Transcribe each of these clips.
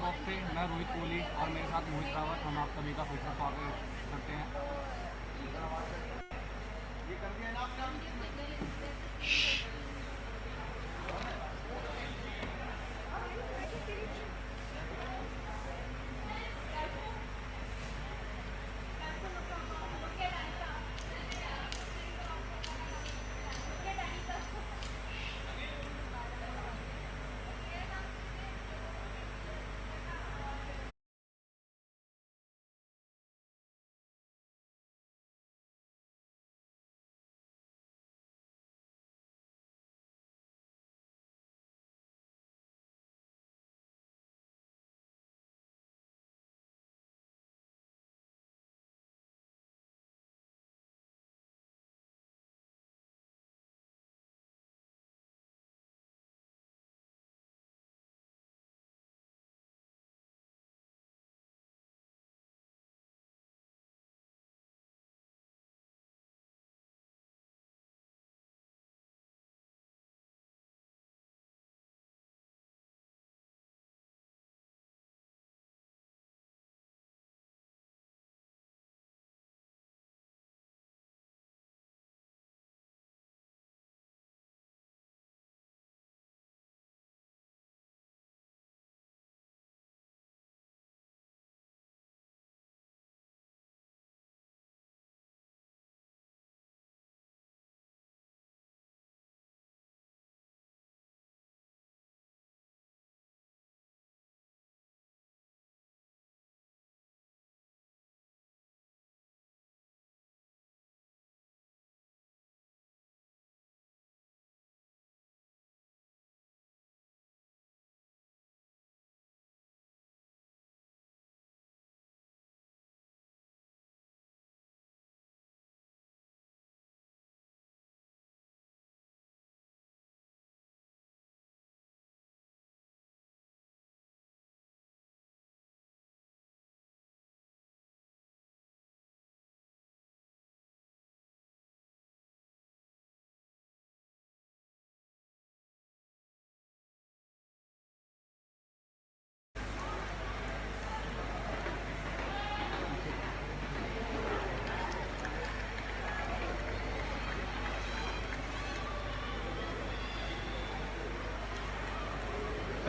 Box से मैं रोहित कोहली और मेरे साथ मोहित रावत, हम आप सभी का फिर से स्वागत करते हैं। ये कर दिया ना आपका?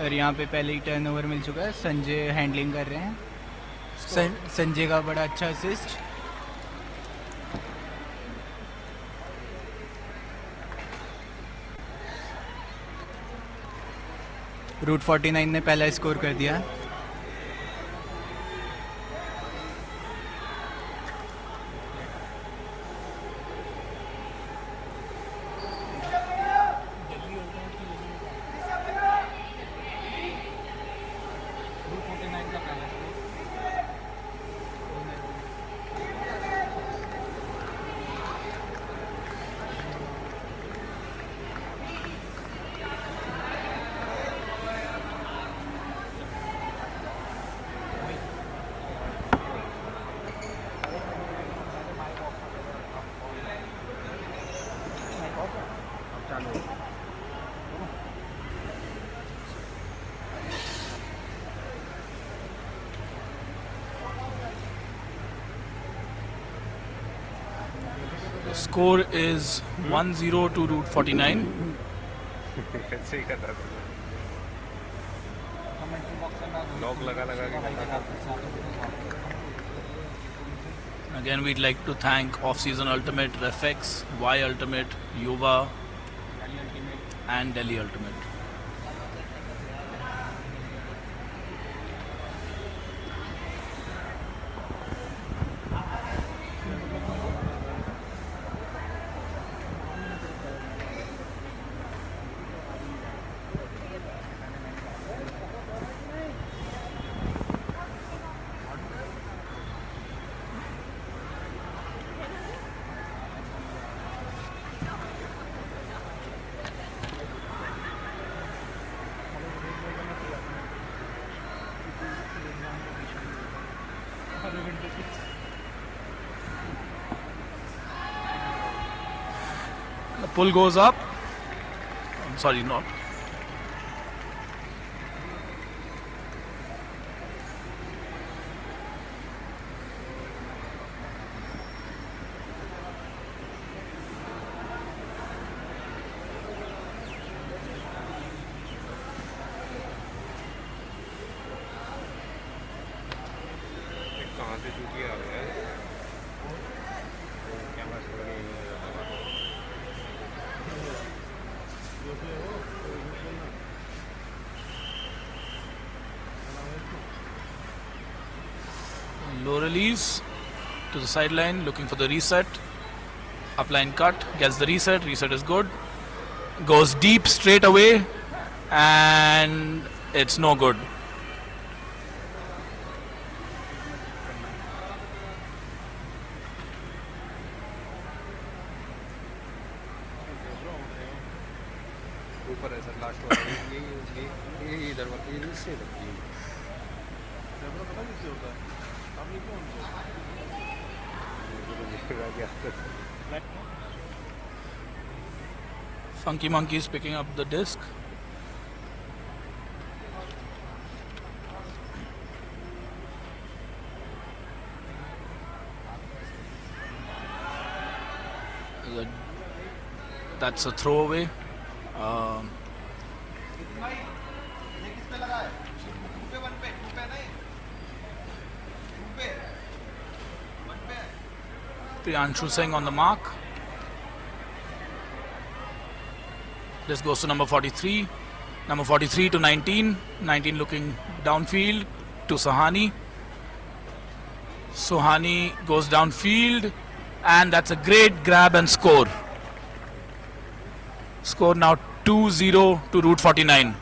और यहाँ पे पहले ही टर्नओवर मिल चुका है, संजय हैंडलिंग कर रहे हैं। संजय का बड़ा अच्छा असिस्ट। रूट 49 ने पहला स्कोर कर दिया। Score is 1-0 to Route 49. Again, we'd like to thank Off-Season Ultimate, Refex, Y Ultimate, Yuva, and Delhi Ultimate. The pull goes up. I'm sorry, not. Low release to the sideline, looking for the reset. Upline cut, gets the reset. Reset is good. Goes deep straight away, and it's no good. ऊपर है sir last वाला ये इधर इससे लगती है पता किससे होता है आपने क्यों Funky Monkey is picking up the disc. That's a throwaway. Priyanshu Singh on the mark. This goes to number 43. Number 43 to 19. 19 looking downfield to Sohani. Sohani goes downfield, and that's a great grab and score. Score now 2-0 to Route 49.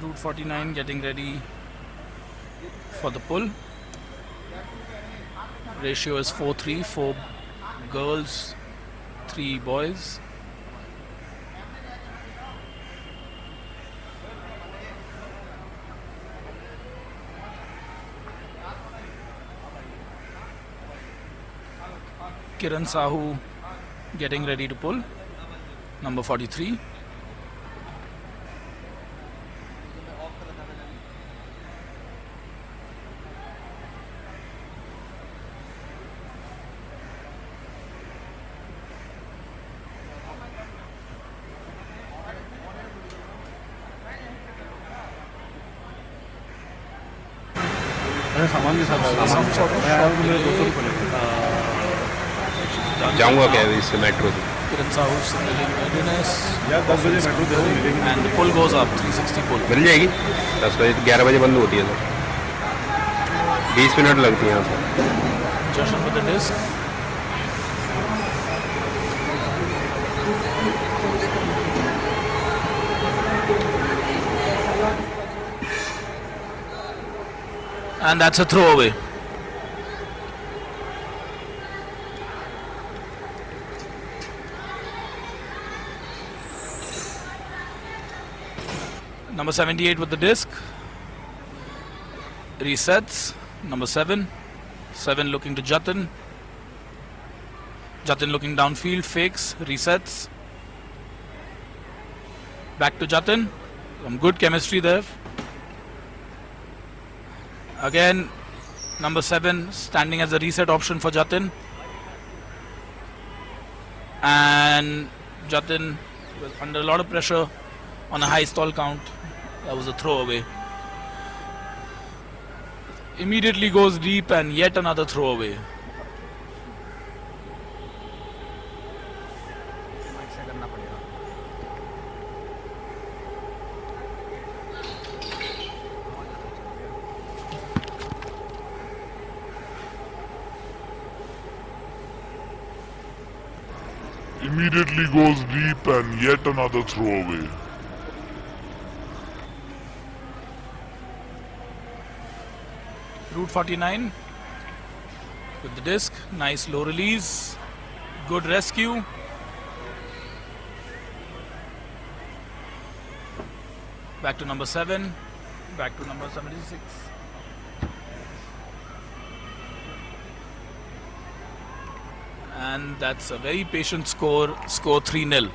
Route 49 getting ready for the pull. Ratio is 4-3, 4 girls, 3 boys. Kiran Sahu getting ready to pull, number 43. सामान के साथ Some sort of shot delay. जाऊंगा क्या इससे metro से Kiran Sahu signaling readiness. या 10 बजे metro से मिलेंगे And the pull goes up, 360 pull. मिल जाएगी 10 बजे 11 बजे बंद होती है सर 20 मिनट लगती है यहाँ से Jashan with the disc. And that's a throwaway. Number 78 with the disc. Resets. Number 7. 7 looking to Jatin. Jatin looking downfield. Fakes. Resets. Back to Jatin. Some good chemistry there. Again, number 7 standing as a reset option for Jatin. And Jatin was under a lot of pressure on a high stall count. That was a throwaway. Immediately goes deep and yet another throwaway. Immediately goes deep and yet another throwaway. Route 49 with the disc. Nice low release. Good rescue. Back to number 7. Back to number 76. And that's a very patient score. Score 3-0.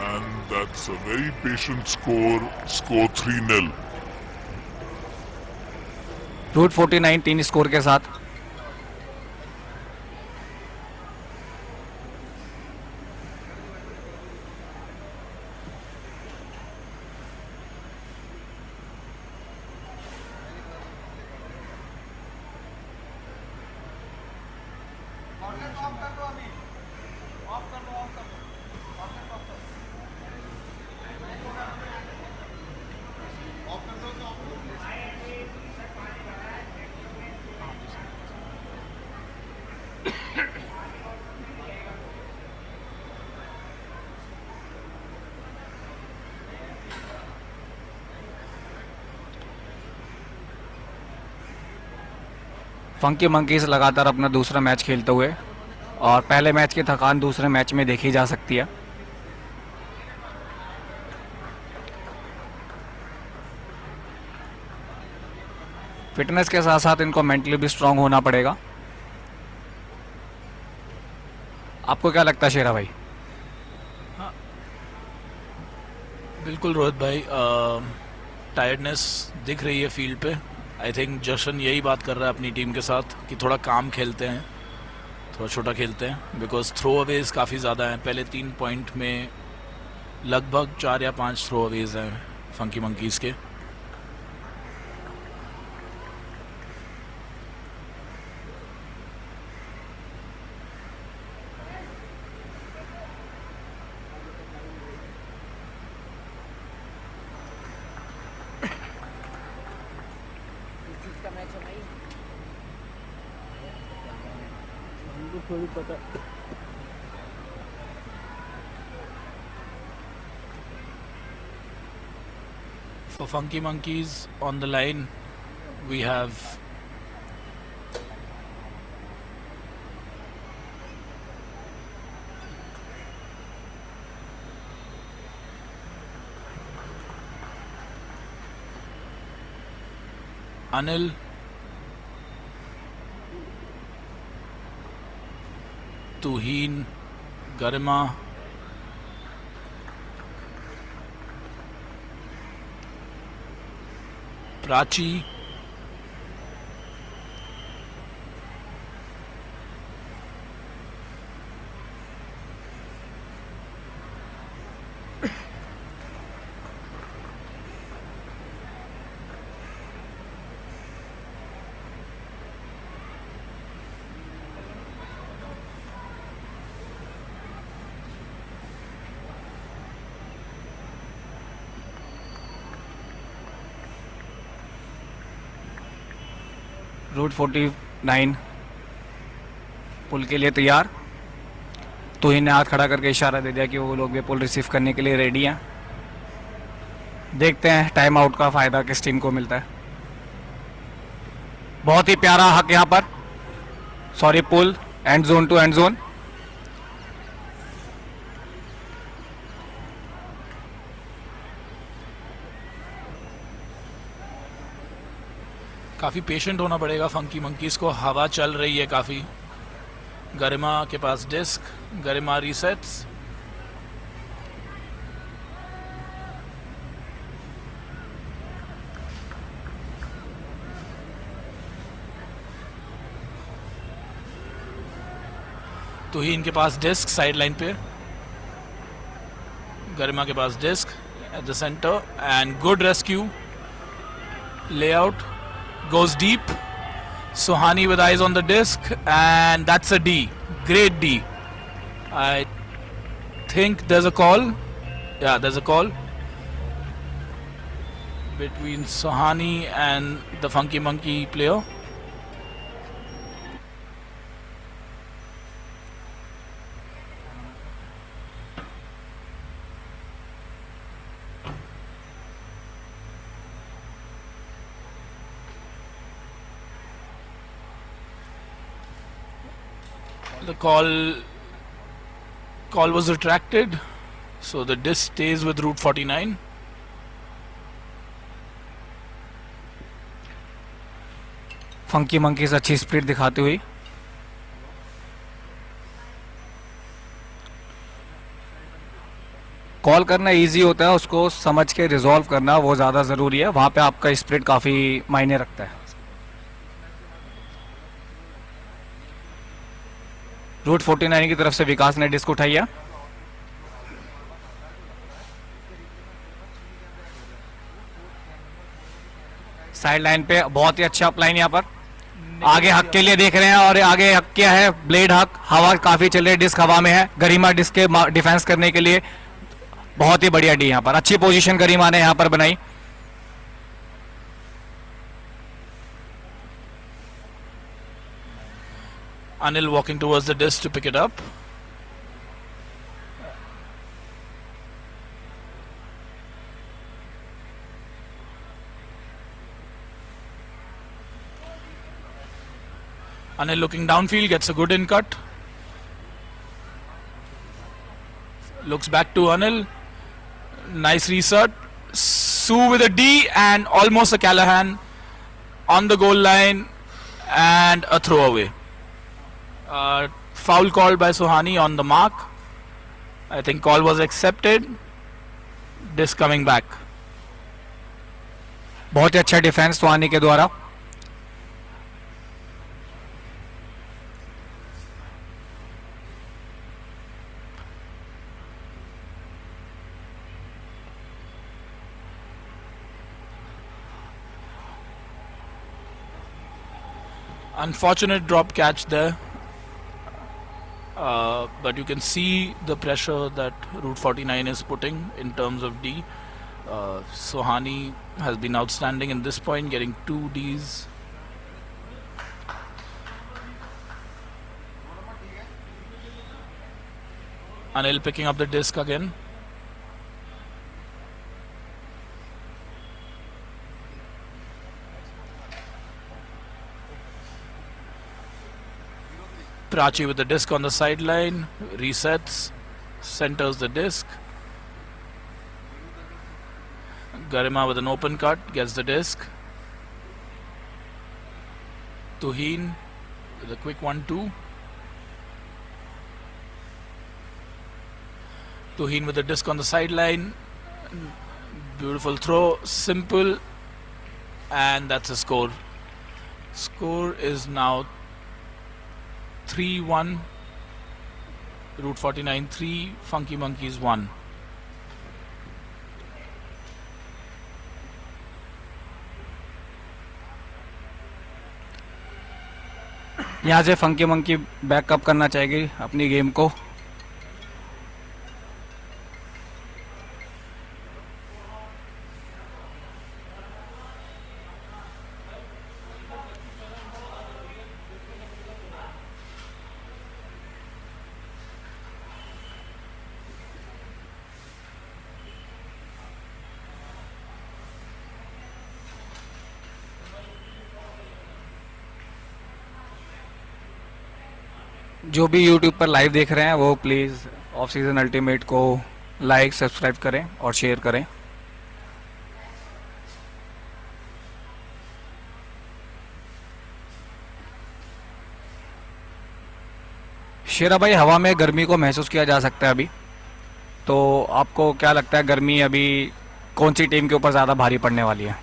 And that's a very patient score. Score 3-0. Route 49 3 score के साथ funky monkeys लगातार अपना दूसरा match खेलते हुए और पहले match की थकान दूसरे मैच में देखी जा सकती है। फिटनेस के साथ साथ इनको मेंटली भी स्ट्रांग होना पड़ेगा। आपको क्या लगता है शेरा भाई? बिल्कुल रोहित भाई, टायर्डनेस दिख रही है फील्ड पे। आई थिंक जशन यही बात कर रहा है अपनी टीम के साथ कि थोड़ा काम खेलते हैं, थोड़ा छोटा खेलते हैं, बिकॉज थ्रो अवेज काफ़ी ज़्यादा हैं। पहले 3 पॉइंट में लगभग 4 या 5 थ्रो अवेज हैं फंकी मंकीज़ के। For Funky Monkeys on the line, we have Anil, Tuheen, Garima, Prachi, Route 49 pull के लिए तैयार। तो इन्हें हाथ खड़ा करके इशारा दे दिया कि वो लोग भी पुल रिसीव करने के लिए रेडी हैं। देखते हैं टाइम आउट का फ़ायदा किस टीम को मिलता है। बहुत ही प्यारा हक यहाँ पर, sorry pull and zone two and zone. काफ़ी पेशेंट होना पड़ेगा फंकी मंकीज़ को। हवा चल रही है काफ़ी। गरिमा के पास डिस्क, गरिमा रीसेट्स, तुहीन के पास डिस्क साइड लाइन पे, गरिमा के पास disc at the center and good rescue layout. Goes deep. Sohani with eyes on the disc, and that's a D. Great D. I think there's a call. Yeah, there's a call. between Sohani and the Funky Monkey player. The call was retracted, so the disc stays with Route 49. Funky monkeys अच्छी speed दिखाती हुई। Call करना easy होता है, उसको समझ के resolve करना वो ज़्यादा ज़रूरी है, वहाँ पे आपका स्प्रिट काफ़ी मायने रखता है। रूट 49 की तरफ से विकास ने डिस्क उठाई है। साइड लाइन पे बहुत ही अच्छा अपलाइन यहाँ पर, आगे हक के लिए देख रहे हैं, और आगे हक क्या है, ब्लेड हक। हवा काफी चल रही है, डिस्क हवा में है, गरिमा डिस्क के डिफेंस करने के लिए बहुत ही बढ़िया डी यहाँ पर, अच्छी पोजीशन गरिमा ने यहाँ पर बनाई। Anil walking towards the disc to pick it up. Anil looking downfield, gets a good in cut. Looks back to Anil. Nice reset. Sue with a D and almost a Callahan on the goal line and a throwaway. Foul called by Sohani on the mark. I think call was accepted. Disc coming back. बहुत ही अच्छा defence Sohani के द्वारा। Unfortunate drop catch there. But you can see the pressure that Route 49 is putting in terms of D. Sohani has been outstanding in this point, getting 2 Ds. Anil picking up the disc again. Prachi with the disc on the sideline, resets, centers the disc. Garima with an open cut, gets the disc. Tuhin with a quick 1-2. Tuhin with the disc on the sideline. Beautiful throw, simple, and that's a score. Score is now 3-1, Route 49 3, Funky Monkeys 1. यहाँ से funky monkey backup करना चाहेगी अपनी game को। जो भी YouTube पर live देख रहे हैं वो प्लीज़ ऑफ सीजन अल्टीमेट को लाइक सब्सक्राइब करें और शेयर करें। शेरा भाई, हवा में गर्मी को महसूस किया जा सकता है अभी, तो आपको क्या लगता है गर्मी अभी कौन सी टीम के ऊपर ज़्यादा भारी पड़ने वाली है?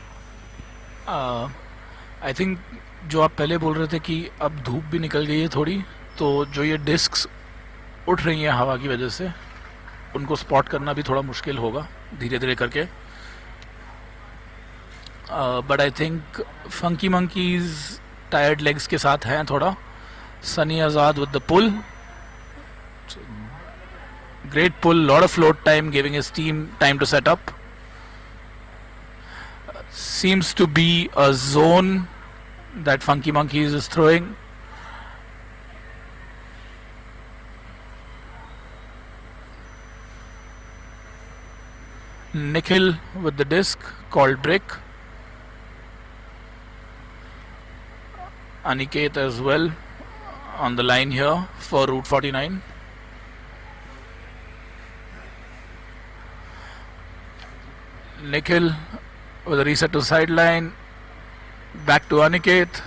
आई थिंक जो आप पहले बोल रहे थे कि अब धूप भी निकल गई है थोड़ी, तो जो ये डिस्क्स उठ रही हैं हवा की वजह से, उनको स्पॉट करना भी थोड़ा मुश्किल होगा धीरे धीरे करके। But I think funky monkeys tired legs के साथ हैं थोड़ा। Sunny Azad with the pull, great pull, lot of float time, giving his team time to set up. Seems to be a zone that Funky Monkeys is throwing. Nikhil with the disc called Brick. Aniket as well on the line here for Route 49. Nikhil with a reset to sideline. Back to Aniket.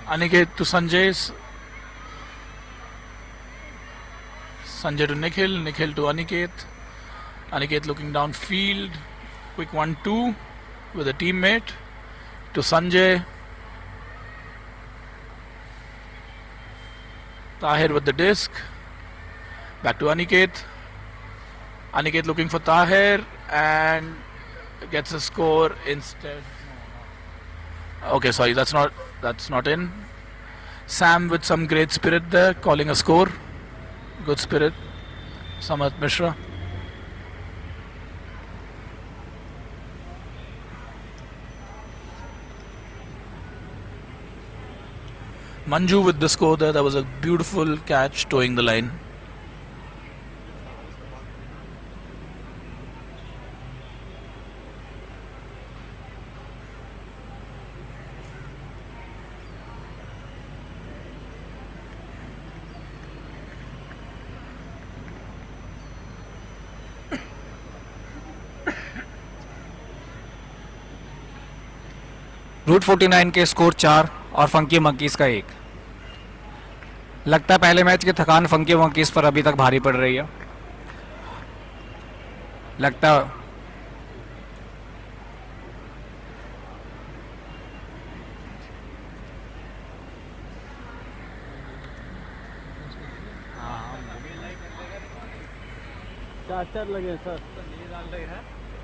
Aniket to Sanjay. Sanjay to Nikhil. Nikhil to Aniket. Aniket looking downfield. Quick 1-2 with a teammate to Sanjay. Tahir with the disc. Back to Aniket. Aniket looking for Tahir and gets a score instead. Okay, sorry, that's not in. Sam with some great spirit there, calling a score. Good spirit. Samat Mishra. Manju with the score there. That was a beautiful catch, towing the line. Route 49 के score 4 और funky monkeys का 1। लगता है पहले match की थकान funky monkeys पर अभी तक भारी पड़ रही है। लगता चार लगे सर,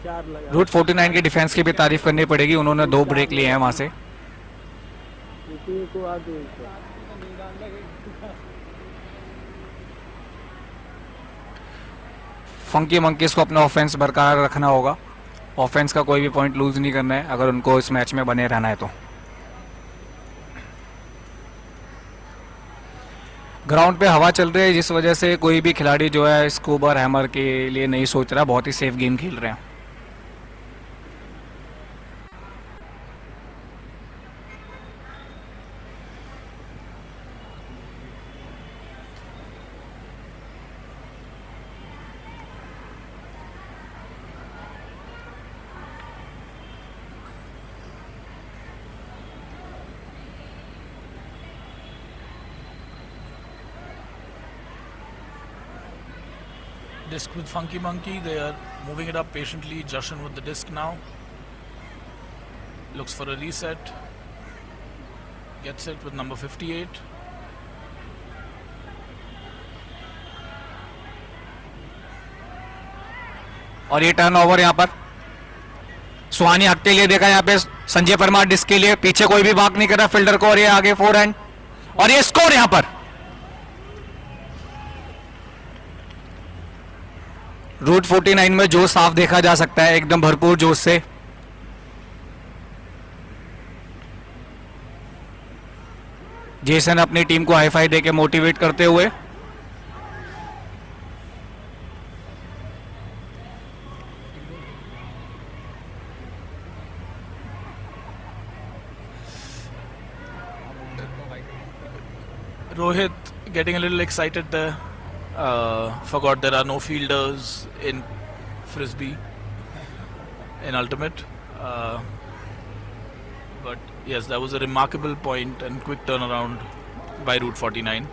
चार लगे। रूट 49 की डिफेंस की भी तारीफ करनी पड़ेगी, उन्होंने 2 ब्रेक लिए हैं वहां से। फंकी मंकीज को अपना ऑफेंस बरकरार रखना होगा, ऑफेंस का कोई भी पॉइंट लूज नहीं करना है अगर उनको इस मैच में बने रहना है तो। ग्राउंड पे हवा चल रही है जिस वजह से कोई भी खिलाड़ी जो है स्कूबर हैमर के लिए नहीं सोच रहा, बहुत ही सेफ गेम खेल रहे हैं। Disc with Funky Monkey. They are moving it up patiently. Jashan with the disc now. Looks for a reset. Gets it with number 58. और ये टर्न ओवर यहाँ पर सुहानी हक के लिए देखा, यहाँ पे संजय परमार डिस्क के लिए, पीछे कोई भी बात नहीं कर रहा फील्डर को, और ये आगे 4 हैंड और ये स्कोर यहाँ पर। रूट 49 में जोश साफ देखा जा सकता है, एकदम भरपूर जोश से। जेसन अपनी टीम को हाई फाई देके मोटिवेट करते हुए। Rohit getting a little excited there. Forgot there are no fielders in Frisbee, in Ultimate. But yes, that was a remarkable point and quick turnaround by Route 49.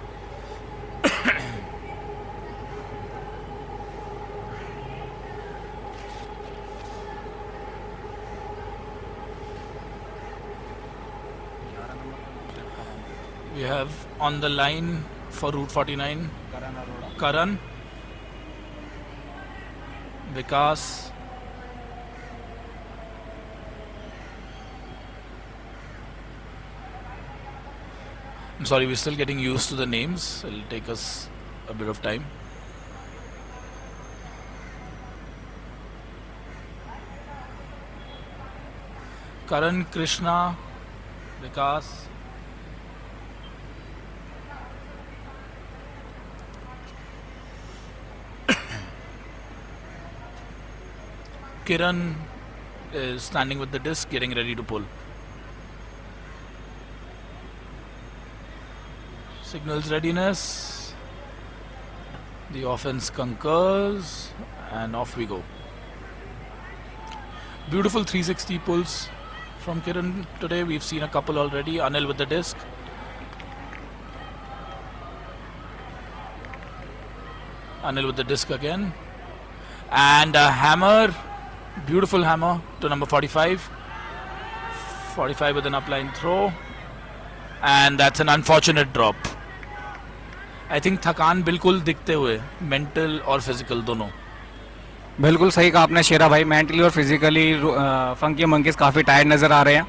We have on the line for Route 49 Karan, Vikas, I'm sorry, we're still getting used to the names. It'll take us a bit of time. Karan, Krishna, Vikas. Kiran is standing with the disc, getting ready to pull. Signals readiness. The offense concurs, and off we go. Beautiful 360 pulls from Kiran today. We've seen a couple already. Anil with the disc. Anil with the disc again. And a hammer. Beautiful hammer to number 45. 45 with an upline throw. And that's an unfortunate drop. I think थकान बिल्कुल दिखते हुए, mental और physical दोनों. बिल्कुल सही कहा आपने शेरा भाई, मेंटली और फिजिकली फंकी मंकीज काफ़ी टायर्ड नज़र आ रहे हैं.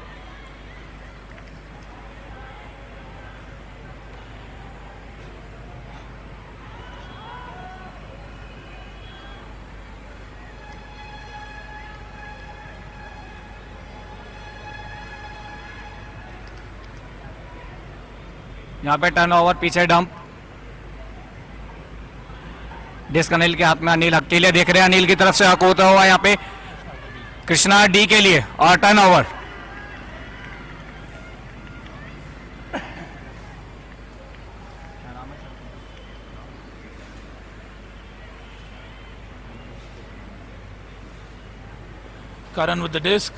यहाँ पे टर्न ओवर, पीछे डंप. डिस्क अनिल के हाथ में. अनिल अकेले देख रहे हैं. अनिल की तरफ से हक होता हुआ यहाँ पे कृष्णा डी के लिए, और turn over. Karan with the disc.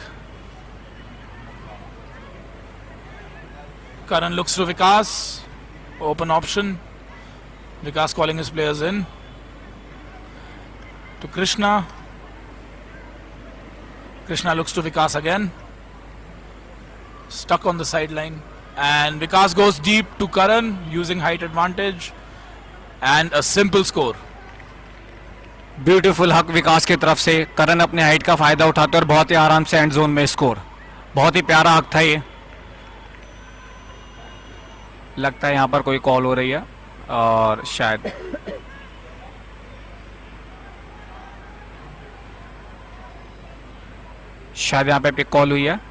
Karan looks to Vikas. Open option. Vikas calling his players in. To Krishna. Krishna looks to Vikas again. Stuck on the sideline. And Vikas goes deep to Karan using height advantage. And a simple score. Beautiful हक विकास की तरफ से. करण अपने height का फायदा उठाते और बहुत ही आराम से एंड जोन में स्कोर. बहुत ही प्यारा हक था ये. लगता है यहाँ पर कोई कॉल हो रही है, और शायद यहाँ पे पिक कॉल हुई है.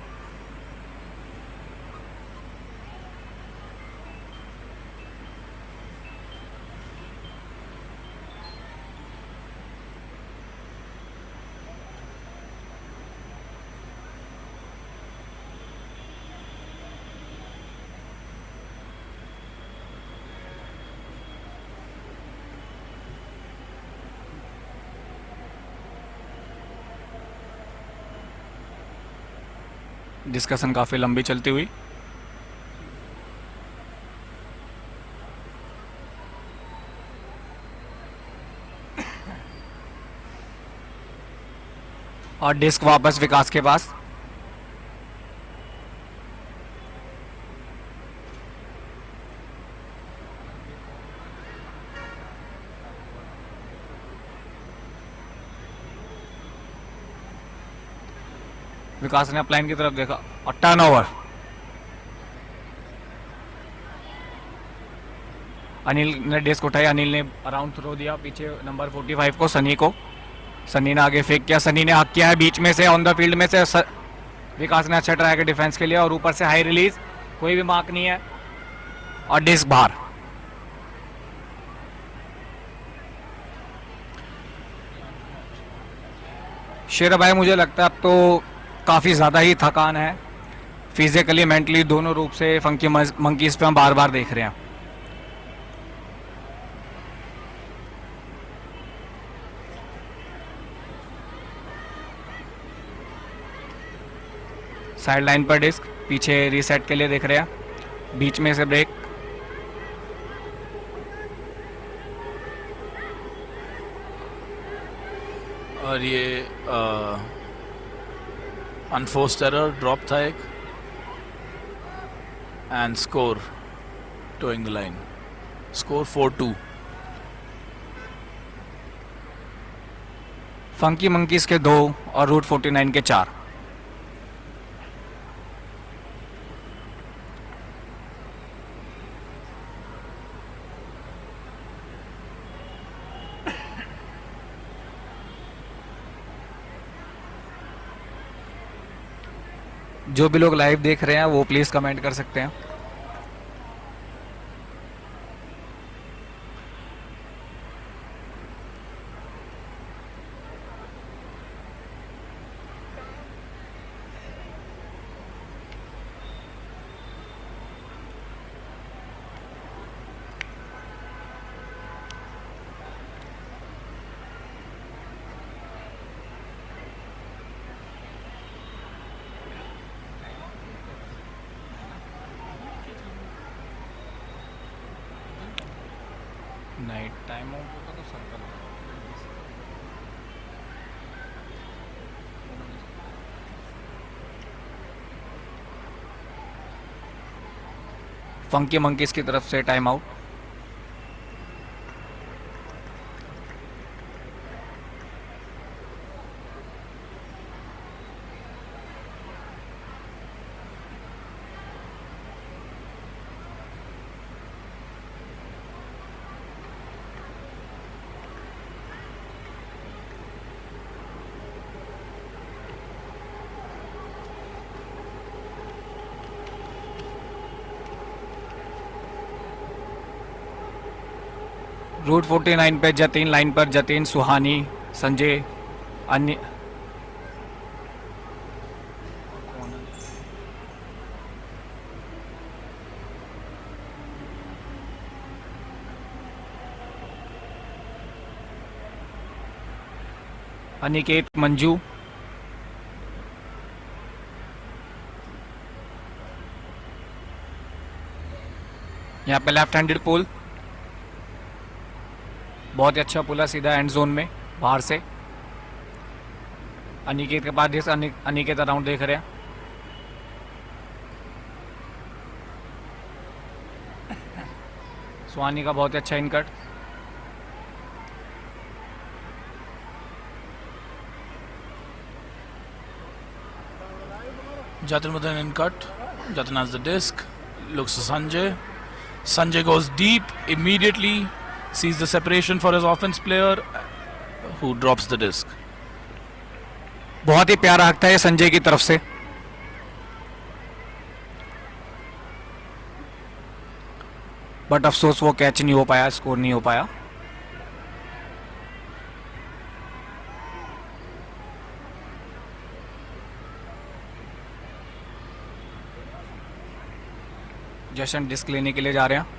डिस्कशन काफ़ी लंबी चलती हुई. और डिस्क वापस विकास के पास. विकास ने अपलाइन की तरफ देखा और टर्न ओवर. अनिल ने डिस्क उठाई. अनिल ने अराउंड थ्रो दिया पीछे नंबर 45 को, सनी को. सनी ने आगे फेंक किया. सनी ने हक किया है बीच में से, ऑन द फील्ड में से. विकास ने अच्छा ट्राई किया डिफेंस के लिए, और ऊपर से हाई रिलीज. कोई भी मार्क नहीं है, और डिस्क बाहर. शेर भाई, मुझे लगता है अब तो काफ़ी ज़्यादा ही थकान है, फिजिकली मेंटली दोनों रूप से. फंकी मंकीज पे हम बार बार देख रहे हैं. साइड लाइन पर डिस्क, पीछे रीसेट के लिए देख रहे हैं. बीच में से ब्रेक. और ये अनफोर्स्ड एरर ड्रॉप था एक. And score towing the line. Score 4-2. Funky monkeys के 2 और रूट 49 के 4. जो भी लोग लाइव देख रहे हैं वो प्लीज़ कमेंट कर सकते हैं. नाइट टाइम आउट होगा तो सर्कल फंकी मंकीज की तरफ से टाइम आउट. रूट 49 पे जतीन लाइन पर, जतीन, सुहानी, संजय, अन्य अनिकेत, मंजू, यहाँ पे लेफ्ट हैंडेड पुल, बहुत ही अच्छा पुल है सीधा एंड जोन में बाहर से. अनिकेत के पास जिस अनिकेत अराउंड देख रहे हैं. सुहानी का बहुत ही अच्छा इनकट. Jatin with an in cut. Jatin has the disc. Looks to Sanjay. Sanjay goes deep immediately. Sees the separation for his offense player, who drops the disc. बहुत ही प्यारा हक था ये संजय की तरफ से. बट अफसोस वो कैच नहीं हो पाया, स्कोर नहीं हो पाया. जशन डिस्क लेने के लिए जा रहे हैं.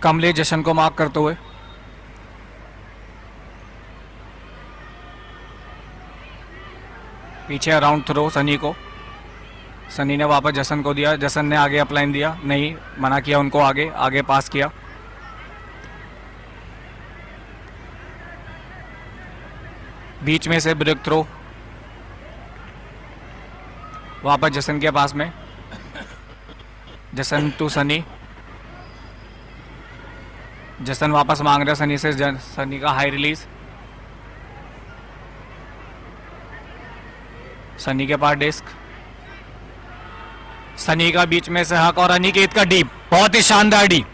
कमले जशन को मार्क करते हुए. पीछे अराउंड थ्रो सनी को. सनी ने वापस जसन को दिया. जसन ने आगे अपलाइन दिया, नहीं, मना किया उनको. आगे आगे पास किया. बीच में से ब्रेक थ्रो वापस जसन के पास में. Jason to Sunny. जसन वापस मांग रहा सनी से. सनी का हाई रिलीज. सनी के पास डिस्क. सनी का बीच में से हक और अनिकेत का डीप. बहुत ही शानदार deep.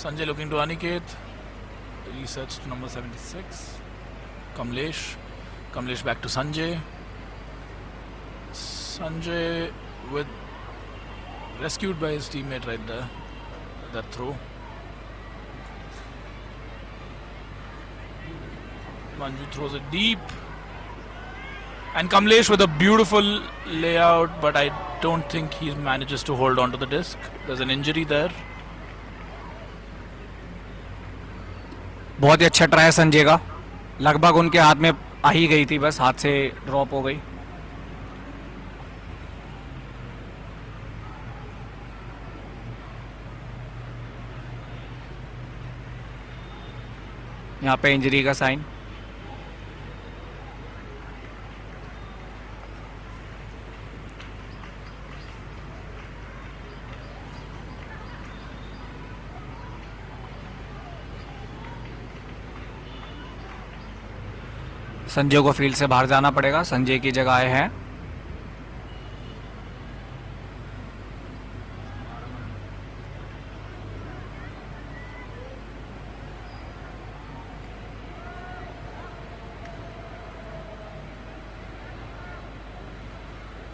Sanjay looking to Aniket. Resets to number 76. Kamlesh. Kamlesh back to Sanjay. Sanjay with rescued by his teammate right there. That throw. Manju throws it deep. And Kamlesh with a beautiful layout, but I don't think he manages to hold on to the disc. There's an injury there. बहुत ही अच्छा try है संजय का. लगभग उनके हाथ में आ ही गई थी, बस हाथ से ड्रॉप हो गई। यहाँ पे इंजरी का साइन। संजय को फील्ड से बाहर जाना पड़ेगा। संजय की जगह आए हैं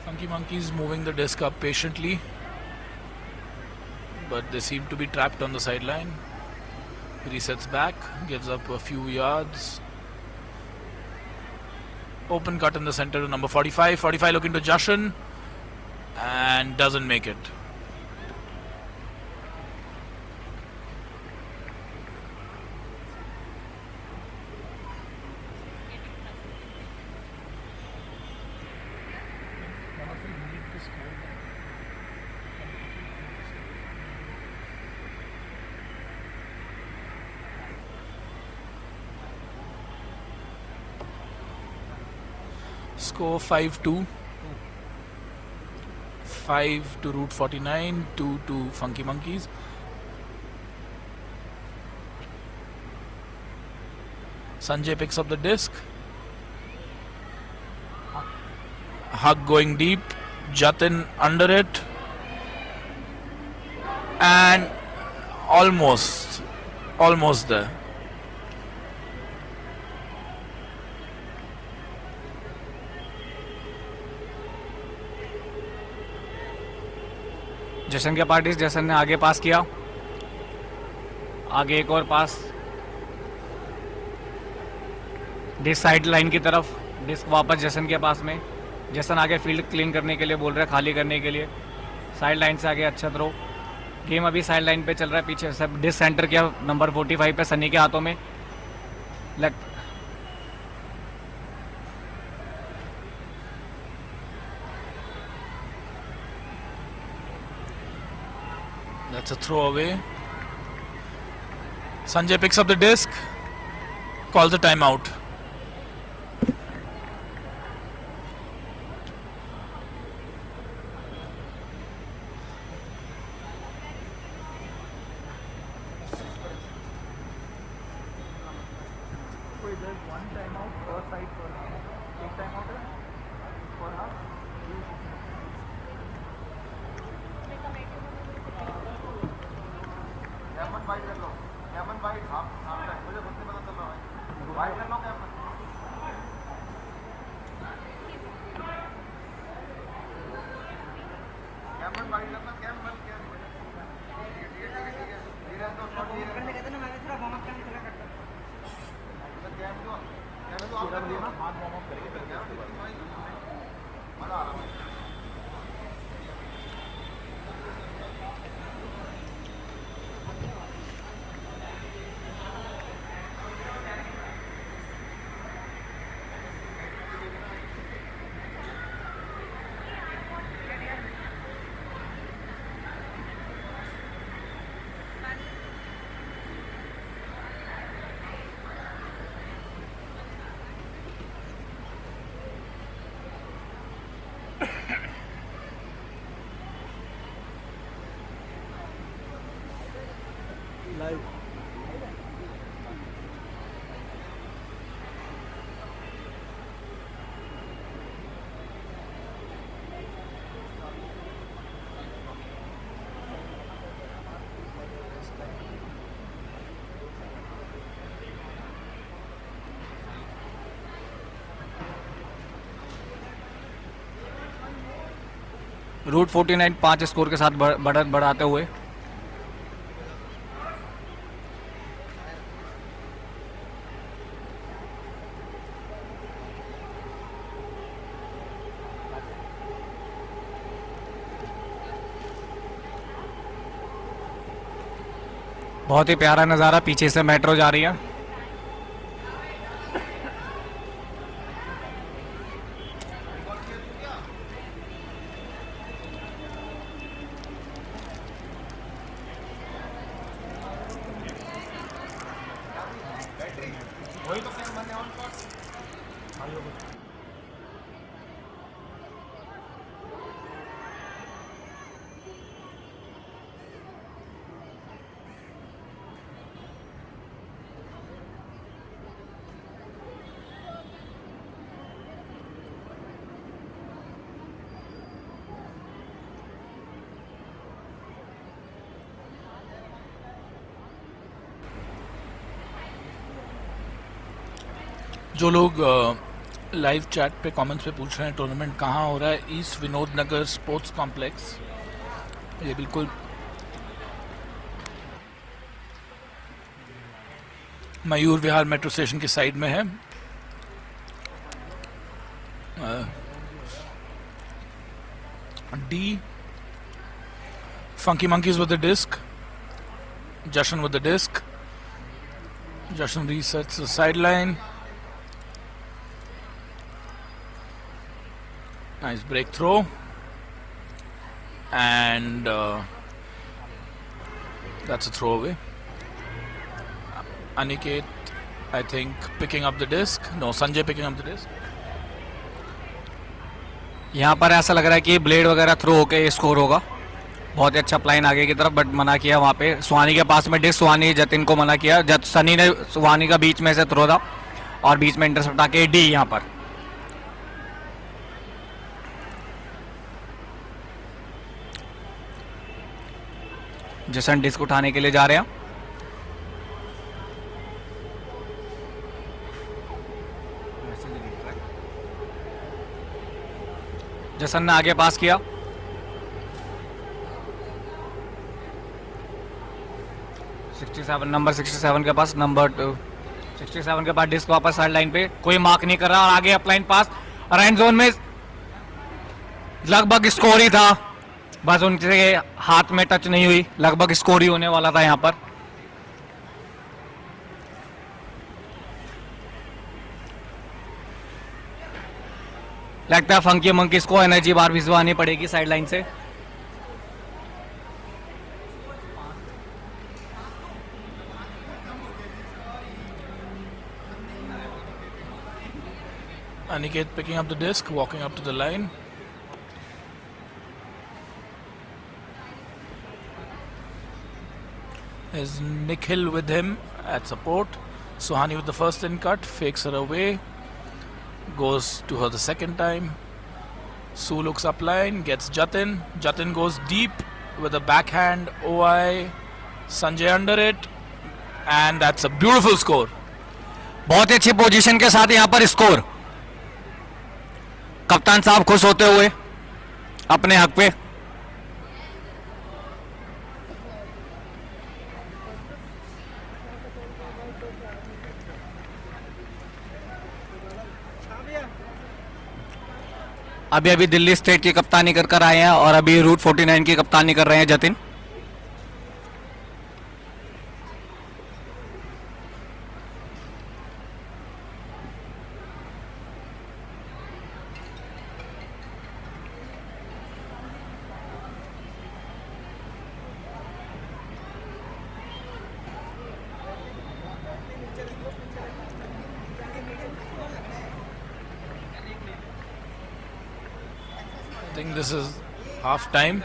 Funky Monkeys moving the disc up patiently, but they seem to be trapped on the sideline. Resets back, gives up a few yards. Open cut in the center to number 45. 45 looking to Jashan and doesn't make it. Score 5-2. 5 to Route 49, 2 to Funky Monkeys. Sanjay picks up the disc. Hug going deep. Jatin under it. And almost there. जशन के parties, जशन ने आगे पास किया, आगे एक और पास disc side line की तरफ, disc वापस जशन के पास में। जशन आगे फील्ड क्लीन करने के लिए बोल रहे हैं, खाली करने के लिए। साइड लाइन से आगे अच्छा थ्रो। गेम अभी साइड लाइन पे चल रहा है, पीछे सब डिस्क सेंटर किया नंबर 45 पे सनी के हाथों में। That's a throw away. Sanjay picks up the disc, calls the timeout. Route 49 5 score के साथ बढ़त बढ़ाते हुए। बहुत ही प्यारा नज़ारा, पीछे से मेट्रो जा रही है। जो लोग लाइव चैट पे कमेंट्स पे पूछ रहे हैं टूर्नामेंट कहाँ हो रहा है, East Vinod Nagar sports complex, ये बिल्कुल मयूर विहार मेट्रो स्टेशन के साइड में है। The Funky Monkeys with the disc, Jashan with the disc, Jashan resets the sideline. Nice break throw, and that's a throwaway. Aniket, I think, picking up the disc. No, Sanjay picking up the disc. यहाँ पर ऐसा लग रहा है कि blade वगैरह throw होके score होगा। बहुत ही अच्छा प्लाइन आगे की तरफ, बट मना किया वहाँ पे। सुहानी के पास में डिस्क, सुहानी जतिन को मना किया। सनी ने सुहानी का बीच में से थ्रो था और बीच में इंटरसेप्ट आके डी यहाँ पर। जसन डिस्क उठाने के लिए जा रहे हैं। जसन ने आगे पास किया। नंबर 67 के पास, नंबर 67 के पास डिस्क वापस साइड लाइन पे, कोई मार्क नहीं कर रहा और आगे अपलाइन पास राइन जोन में लगभग स्कोर ही था, बस उनके हाथ में टच नहीं हुई, लगभग स्कोर ही होने वाला था यहाँ पर। लगता है फंकी मंकीज को एनर्जी बार भिजवानी पड़ेगी साइड लाइन से। Aniket picking up the disc, walking up to the line. Is Nikhil with him at support. Suhani with the first in cut, fakes her away, goes to her the second time. Sue looks up line, gets Jatin. Jatin goes deep with a backhand OI. Sanjay under it, and that's a beautiful score. बहुत ही अच्छी position के साथ यहाँ पर score. कप्तान साहब खुश होते हुए अपने हक पे। अभी अभी दिल्ली स्टेट की कप्तानी कर आए हैं और अभी रूट 49 की कप्तानी कर रहे हैं Jatin. I think this is half time.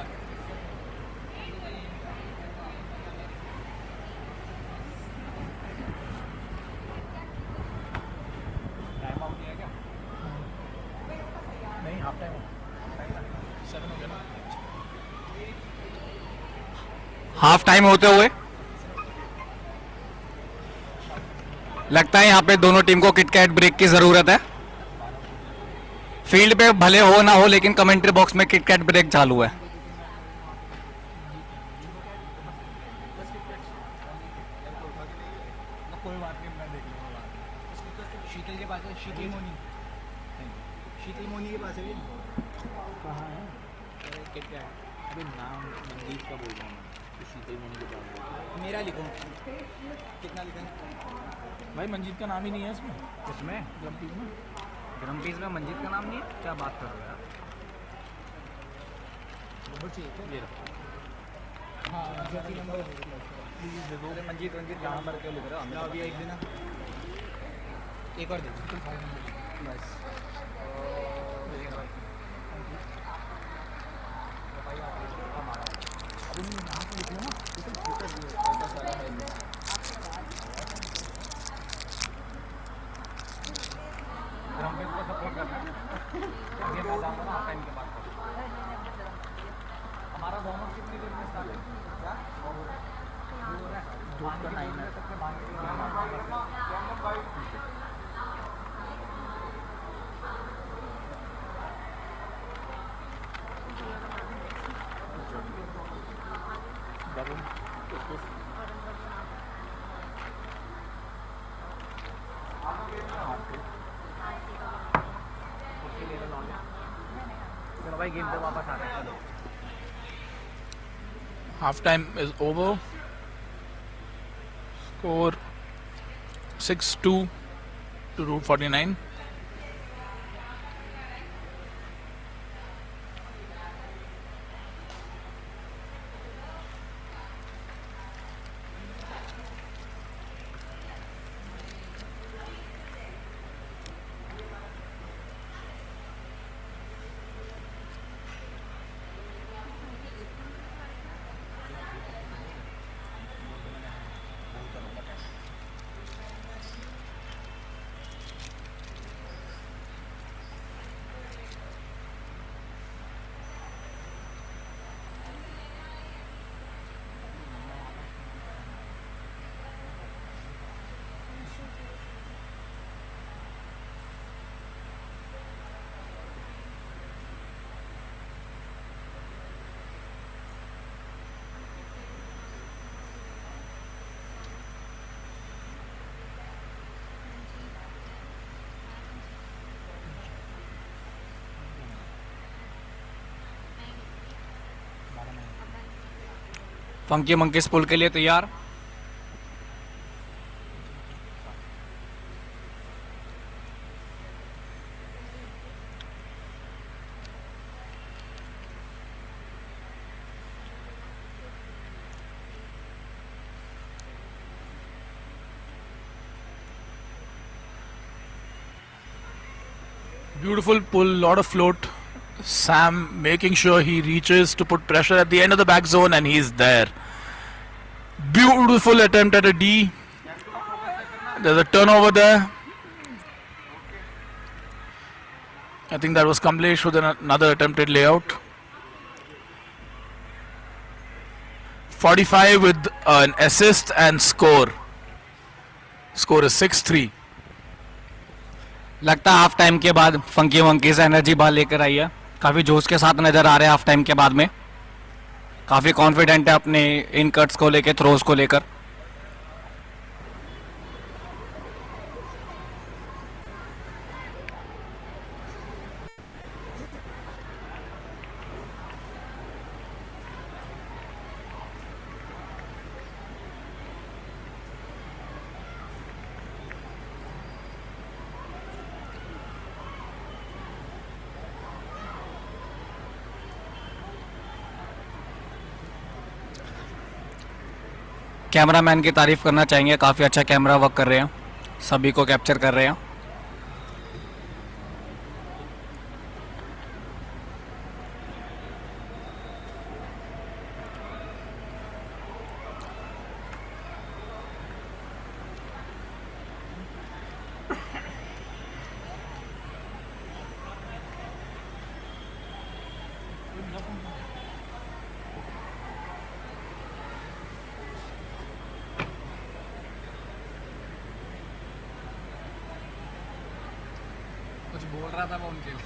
Half time होते हुए लगता है यहाँ पे दोनों टीम को किटकैट ब्रेक की जरूरत है। फील्ड पे भले हो ना हो, लेकिन कमेंट्री बॉक्स में किटकैट ब्रेक चालू है। शीतल के पास है, शीतल मोनी, शीतल मोनी के पास है। कहाँ है? किटकैट। अभी नाम मंदीप का बोल रहा हूँ मैं, शीतल मोनी के पास। मेरा लिखो, कितना लिखा? भाई मंजीत का नाम ही नहीं है इसमें। इसमें ग्रम्पीज में मंजीत का नाम नहीं है? क्या बात कर रहे हो यार? हाँ, जर्सी नंबर प्लीज दे दो। मंजीत यहाँ पर क्या लिख रहा है? अभी एक दिन एक और दे दो बस। सपोर्ट करना आगे मैं जाऊंगा ना टाइम के बाद हमारा वार्म अप कितनी देर में स्टार्ट है क्या दो का टाइम है सबसे चलो भाई गेम पे वापस आ रहे हैं Half time is over. Score 6-2 to Route 49. Funky monkeys पुल के लिए तैयार। Beautiful pull, lot of float. Sam making sure he reaches to put pressure at the end of the back zone, and he's there. Beautiful attempt at a D. There's a turnover there. I think that was Kamlesh with another attempted layout. 45 with an assist and score. Score is 6-3. लगता है half time के बाद funky monkeys energy बाहर लेकर आई है, काफ़ी जोश के साथ नज़र आ रहे हैं हाफ टाइम के बाद में, काफ़ी कॉन्फिडेंट है अपने इन कट्स को लेकर, थ्रोज को लेकर। कैमरामैन की तारीफ करना चाहेंगे, काफ़ी अच्छा कैमरा वर्क कर रहे हैं, सभी को कैप्चर कर रहे हैं। कुछ बोल रहा था मैं उनके लिए।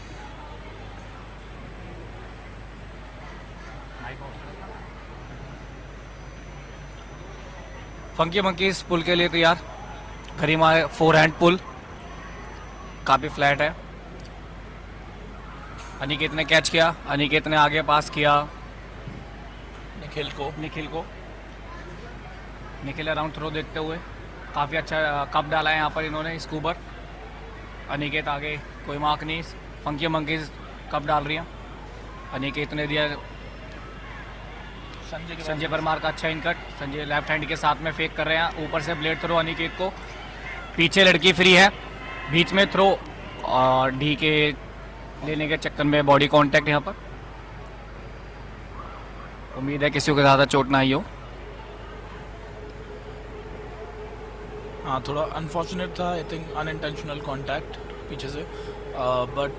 फंकी मंकीज पुल के लिए तैयार। करीमा 4 हैंड पुल, काफ़ी फ्लैट है। अनिकेत ने कैच किया, अनिकेत ने आगे पास किया निखिल अराउंड थ्रो देखते हुए, काफ़ी अच्छा कप डाला है यहाँ पर इन्होंने स्कूबर। अनिकेत आगे, कोई मार्क नहीं, फंकी मंकीज कप डाल रही हैं। अनिकेत ने दिया संजय परमार का अच्छा इनकट, संजय लेफ्ट हैंड के साथ में फेक कर रहे हैं, ऊपर से ब्लेड थ्रो अनिकेत को, पीछे लड़की फ्री है, बीच में थ्रो और डी के लेने के चक्कर में बॉडी कांटेक्ट यहाँ पर। उम्मीद है किसी को ज़्यादा चोट ना आई हो। हाँ, थोड़ा अनफॉर्चुनेट था, आई थिंक अनइंटेंशनल कांटेक्ट पीछे से, बट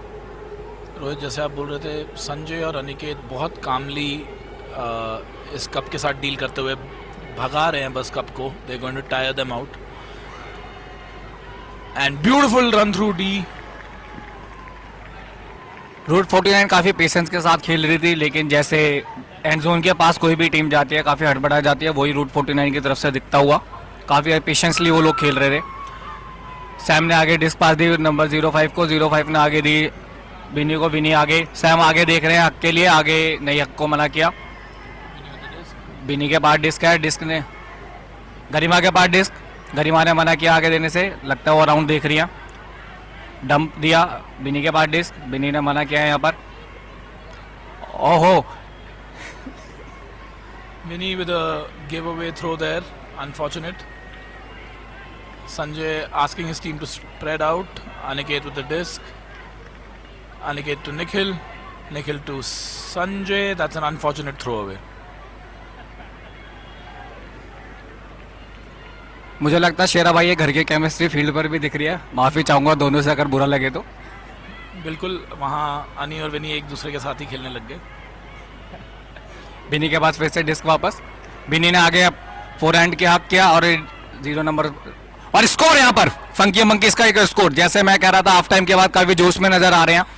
रोहित जैसे आप बोल रहे थे, संजय और अनिकेत बहुत कामली इस कप के साथ डील करते हुए भगा रहे हैं बस कप को। They are going to tire them out and beautiful run through D. Route 49 काफ़ी पेशेंस के साथ खेल रही थी, लेकिन जैसे एंड जोन के पास कोई भी टीम जाती है काफ़ी हड़बड़ा जाती है, वही रूट 49 की तरफ से दिखता हुआ। काफ़ी पेशेंसली वो लोग खेल रहे थे। सैम ने आगे डिस्क पास दी नंबर 05 को, 05 ने आगे दी बिनी को, बिनी आगे, सैम आगे देख रहे हैं हक के लिए, आगे नहीं, हक को मना किया। बिनी के पास डिस्क है, डिस्क ने गरिमा के पास डिस्क, गरिमा ने मना किया आगे देने से, लगता है वो राउंड देख रही है। डंप दिया बिनी के पास डिस्क, बिनी ने मना किया है यहाँ पर। ओहो, Vinny with a giveaway throw there, unfortunate. Sanjay asking his team to spread out. Aniket with the disc. Aniket to Nikhil. Nikhil to Sanjay. That's an unfortunate throwaway. मुझे लगता है शेरा भाई ये घर के केमिस्ट्री फील्ड पर भी दिख रही है। माफ़ी चाहूँगा दोनों से अगर बुरा लगे तो। बिल्कुल, वहाँ अनी और विनी एक दूसरे के साथ ही खेलने लग गए। बिनी के पास फिर से डिस्क वापस, बिनी ने आगे फोर हैंड के हक किया और 0 नंबर और स्कोर यहाँ पर फंकी मंकीज का एक स्कोर। जैसे मैं कह रहा था हाफ टाइम के बाद काफी जोश में नजर आ रहे हैं।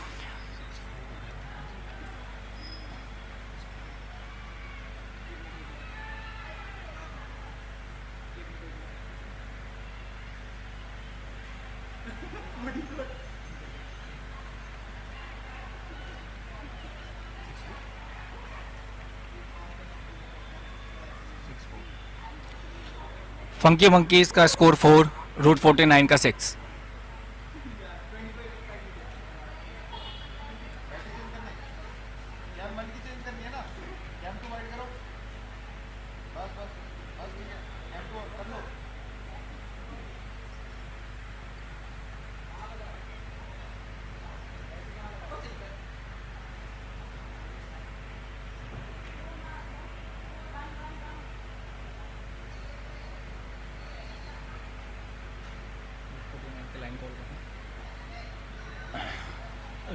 फंकी मंकीज का स्कोर 4, रूट 49 का 6।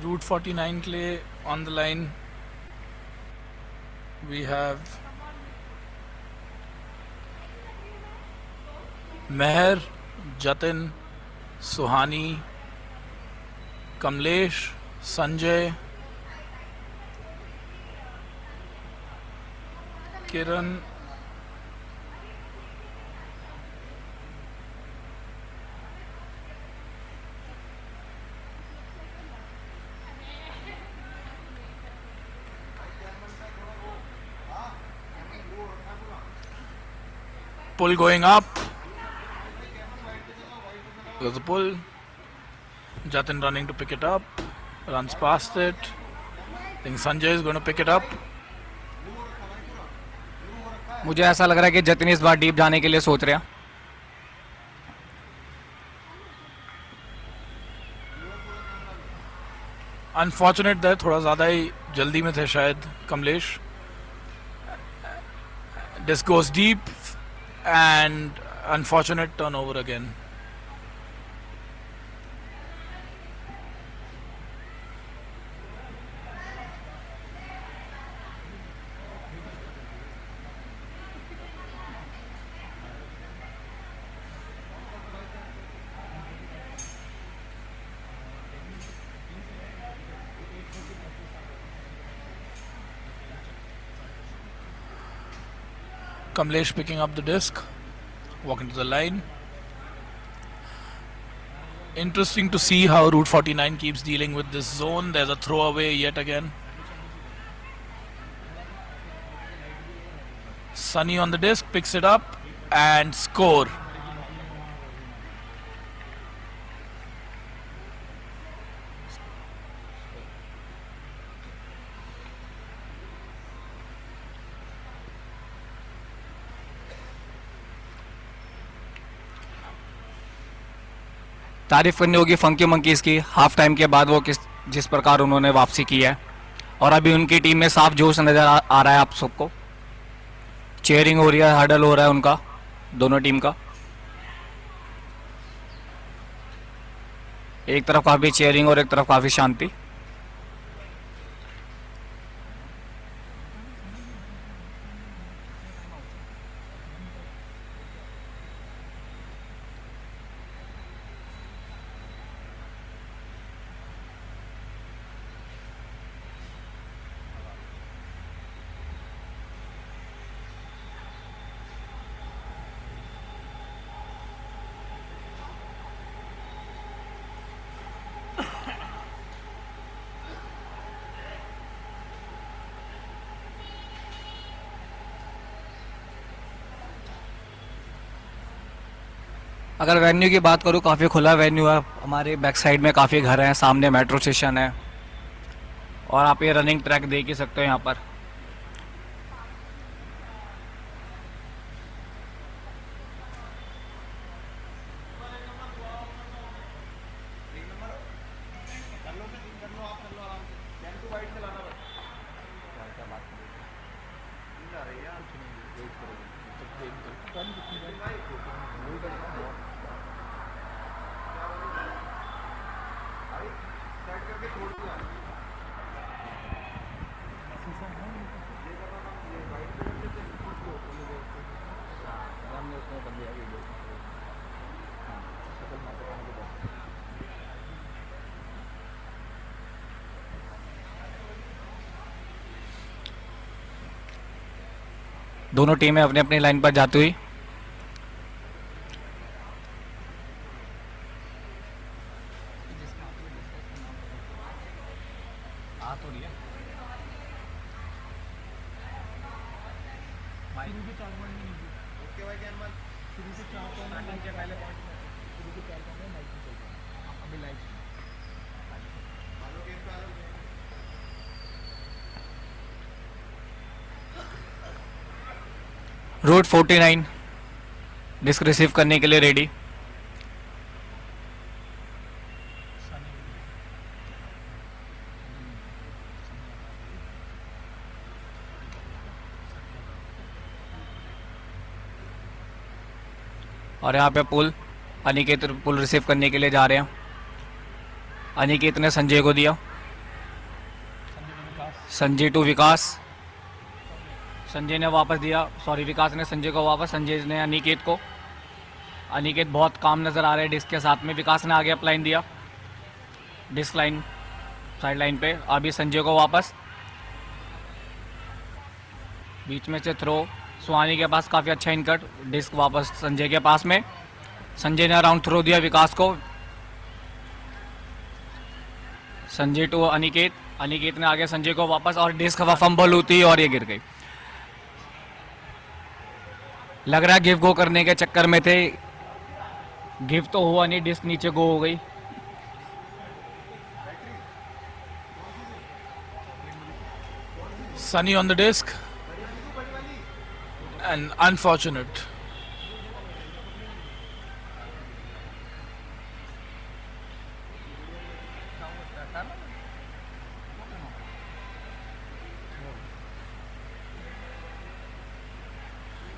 Route 49 के लिए on the line we have Mehar, Jatin, Suhani, Kamlesh, Sanjay, Kiran, pull going up. There's a pull. Jatin running to pick it up. Runs past it. I think Sanjay is going to pick it up. मुझे ऐसा लग रहा है कि जतिन इस बार deep जाने के लिए सोच रहे हैं। अनफॉर्चुनेट है, थोड़ा ज़्यादा ही जल्दी में थे शायद Kamlesh. Disc goes deep and unfortunate turnover again. Kamlesh picking up the disc, walking to the line. Interesting to see how Route 49 keeps dealing with this zone. There's a throwaway yet again. Sunny on the disc, picks it up and score. तारीफ करनी होगी funky monkeys की, half time के बाद वो जिस प्रकार उन्होंने वापसी की है, और अभी उनकी टीम में साफ जोश नजर आ रहा है आप सबको। चेयरिंग हो रही है, हर्डल हो रहा है उनका, दोनों टीम का। एक तरफ काफी चेयरिंग और एक तरफ काफी शांति। अगर वेन्यू की बात करूँ, काफ़ी खुला वेन्यू है। हमारे बैक साइड में काफ़ी घर हैं, सामने मेट्रो स्टेशन है, और आप ये रनिंग ट्रैक देख ही सकते हो यहाँ पर। दोनों टीमें अपनी अपनी लाइन पर जाती हुई। रूट 49 डिस्क रिसीव करने के लिए रेडी। और यहाँ पे पुल, अनिकेत पुल रिसीव करने के लिए जा रहे हैं। अनिकेत ने संजय को दिया, संजय टू विकास, संजय ने वापस दिया, सॉरी विकास ने संजय को वापस, संजय ने अनिकेत को। अनिकेत बहुत काम नज़र आ रहे हैं डिस्क के साथ में। विकास ने आगे अप लाइन दिया, डिस्क लाइन साइड लाइन पे। अभी संजय को वापस, बीच में से थ्रो, सुहानी के पास काफ़ी अच्छा इनकट, डिस्क वापस संजय के पास में। संजय ने अराउंड थ्रो दिया विकास को, संजय टू अनिकेत, अनिकेत ने आगे संजय को वापस, और डिस्क फंबल होती और ये गिर गई। लग रहा है गिव गो करने के चक्कर में थे, गिव तो हुआ नहीं, डिस्क नीचे गो हो गई। Sunny on the disc, and unfortunate.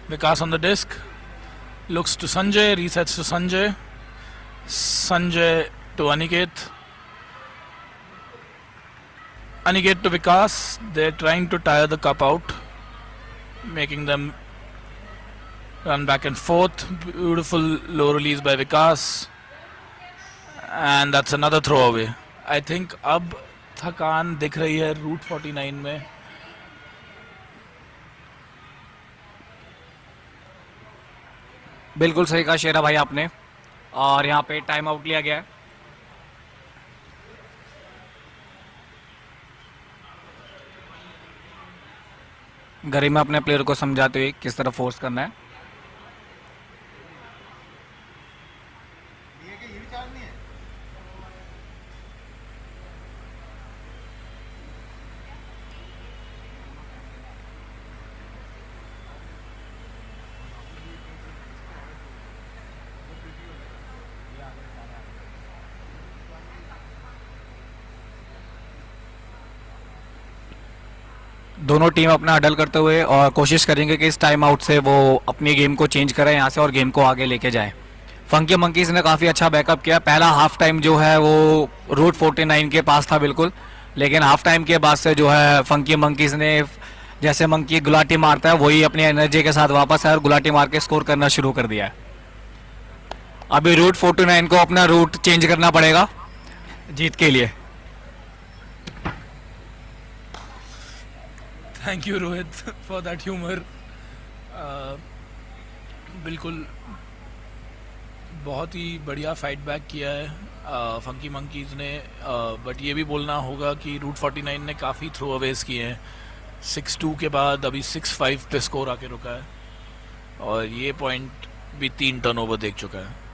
Vikas on the disc, looks to Sanjay, resets to Sanjay, Sanjay to Aniket, Aniket to Vikas. They're trying to tire the cup out, making them run back and forth. Beautiful low release by Vikas, and that's another throw away. I think अब थकान दिख रही है root 49 में। बिल्कुल सही कहा शेरा भाई आपने, और यहाँ पे टाइम आउट लिया गया है। गरिमा अपने प्लेयर को समझाते हुए किस तरह फोर्स करना है। दोनों टीम अपना अडल करते हुए और कोशिश करेंगे कि इस टाइम आउट से वो अपनी गेम को चेंज करें यहाँ से और गेम को आगे लेके जाएं। फंकी मंकीज ने काफ़ी अच्छा बैकअप किया। पहला हाफ टाइम जो है वो रूट 49 के पास था बिल्कुल, लेकिन हाफ टाइम के बाद से जो है फंकी मंकीज ने जैसे मंकी गुलाटी मारता है वही अपनी एनर्जी के साथ वापस आया और गुलाटी मार के स्कोर करना शुरू कर दिया है। अभी रूट 49 को अपना रूट चेंज करना पड़ेगा जीत के लिए। Thank you Rohit for that humour. बिल्कुल बहुत ही बढ़िया फाइट बैक किया है फंकी मंकीज ने, बट ये भी बोलना होगा कि रूट 49 ने काफ़ी थ्रो अवेज किए हैं। 6-2 के बाद अभी 6-5 पे स्कोर आके रुका है और ये पॉइंट भी 3 टर्नओवर देख चुका है।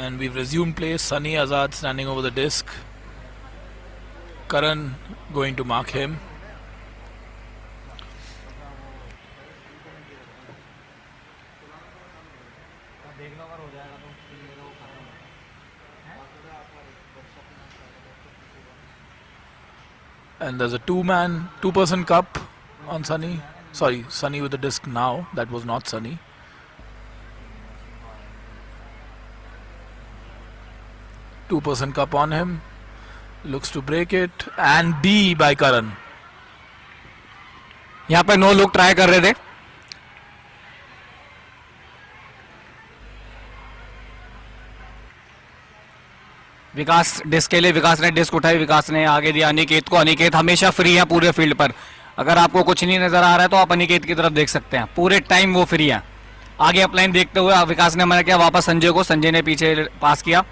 And we've resumed play. Sunny Azad standing over the disc. Karan going to mark him. And there's a two-person cup on Sunny. Sorry, Sunny with the disc now. That was not Sunny. Two-person cup on him. Looks to break it. And D by Karan. यहाँ पे no look try कर रहे थे। विकास disc के लिए, विकास ने disc उठाई, विकास ने आगे दिया अनिकेत को। अनिकेत हमेशा फ्री है पूरे फील्ड पर। अगर आपको कुछ नहीं नजर आ रहा है तो आप अनिकेत की तरफ देख सकते हैं, पूरे टाइम वो फ्री है। आगे अपलाइन देखते हुए विकास ने मना किया वापस संजय को, संजय ने पीछे पास किया।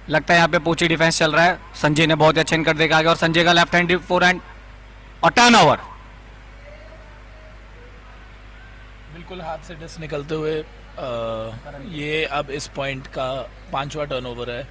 लगता है यहाँ पे पूछी डिफेंस चल रहा है। संजय ने बहुत अच्छा इनकर देखा आगे और संजय का लेफ्ट हैंड फोर हैंड और टर्न ओवर। बिल्कुल हाथ से डिस्क निकलते हुए ये अब इस पॉइंट का 5वां टर्नओवर है।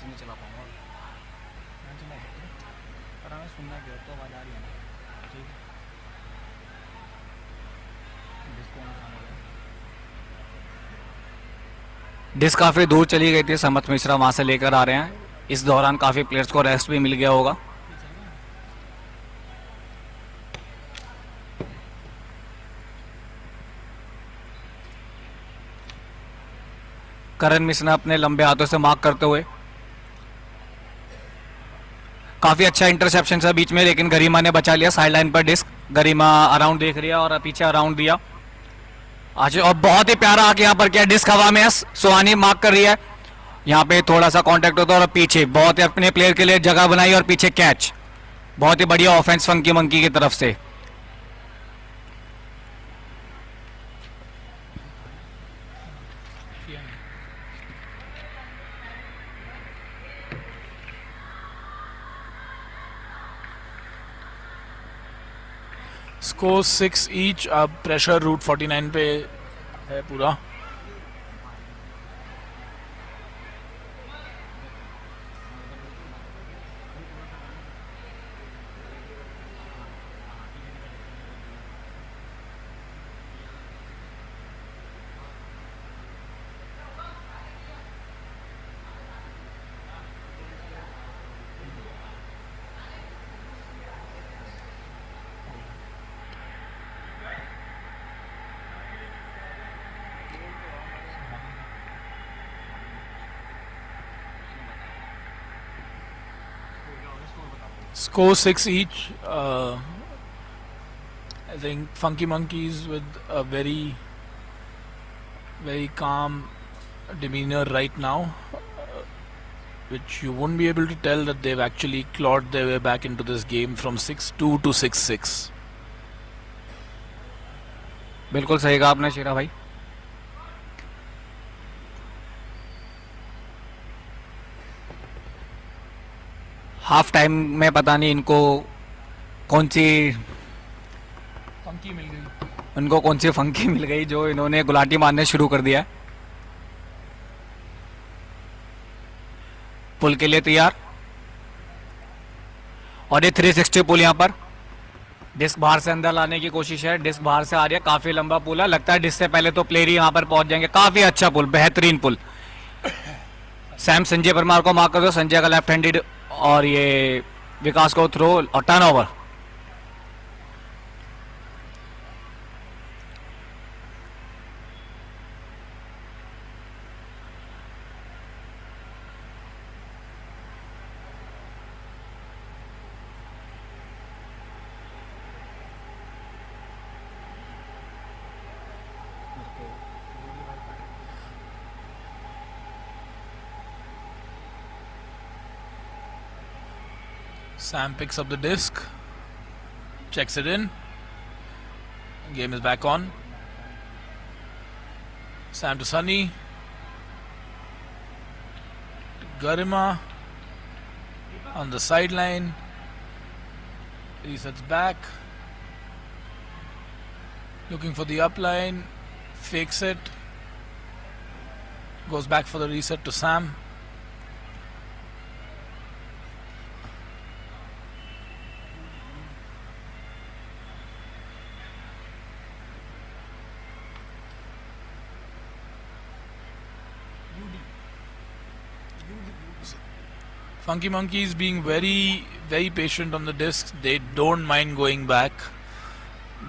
नहीं चला पाऊंगा, मैं चला सकता हूं पर हमें सुनना क्या तो आवाज आ रही है ना। ठीक है, डिस्क काफी दूर चली गई थी, समत मिश्रा वहां से लेकर आ रहे हैं। इस दौरान काफी प्लेयर्स को रेस्ट भी मिल गया होगा। करण मिश्रा अपने लंबे हाथों से मार्क करते हुए, काफी अच्छा इंटरसेप्शन था बीच में, लेकिन गरिमा ने बचा लिया। साइड लाइन पर डिस्क, गरिमा अराउंड देख रही है और पीछे अराउंड दिया आज। और बहुत ही प्यारा आके यहाँ पर क्या डिस्क हवा में है, सुहानी मार्क कर रही है। यहाँ पे थोड़ा सा कांटेक्ट होता है और पीछे बहुत ही अपने प्लेयर के लिए जगह बनाई और पीछे कैच। बहुत ही बढ़िया ऑफेंस फंकी मंकी की तरफ से। Score 6 each. अब प्रेशर रूट 49 पे है पूरा। Score 6 each. I think Funky Monkeys with a very calm demeanor right now, which you won't be able to tell that they've actually clawed their way back into this game from 6-2 to 6-6. बिल्कुल सही कहा आपने शीरा भाई. Half time में पता नहीं इनको कौन सी फंकी मिल गई. उनको कौन सी फंकी मिल गई जो इन्होंने गुलाटी मारने शुरू कर दिया. पुल के लिए तैयार और ये 360 पुल यहां पर. डिस्क बाहर से अंदर लाने की कोशिश है. डिस्क बाहर से आ रही है. काफी लंबा पुल है. लगता है डिस्क से पहले तो प्लेयर ही यहां पर पहुंच जाएंगे. काफी अच्छा पुल, बेहतरीन पुल. सैम संजय परमार को मार्क कर दो. संजय का लेफ्ट हैंडेड और ये विकास को थ्रो और turn over. Sam picks up the disc, checks it in. Game is back on. Sam to Sunny. Garima on the sideline. Resets back. Looking for the upline. Fakes it. Goes back for the reset to Sam. Funky Monkeys being very, very patient on the disc. They don't mind going back,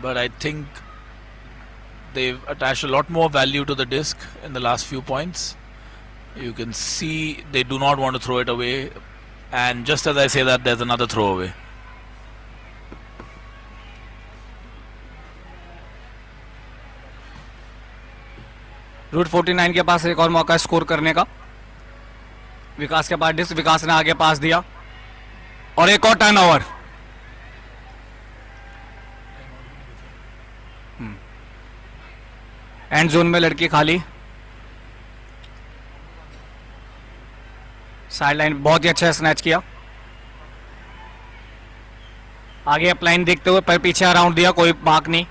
but I think they've attached a lot more value to the disc in the last few points. You can see they do not want to throw it away, and just as I say that, there's another throwaway. Route 49 के पास एक और मौका score करने का. विकास के पास disc. विकास ने आगे पास दिया और एक और टर्न ओवर. एंड जोन में लड़की खाली. साइड लाइन बहुत ही अच्छा स्नैच किया. आगे अपलाइन देखते हुए पर पीछे अराउंड दिया. कोई मार्क नहीं.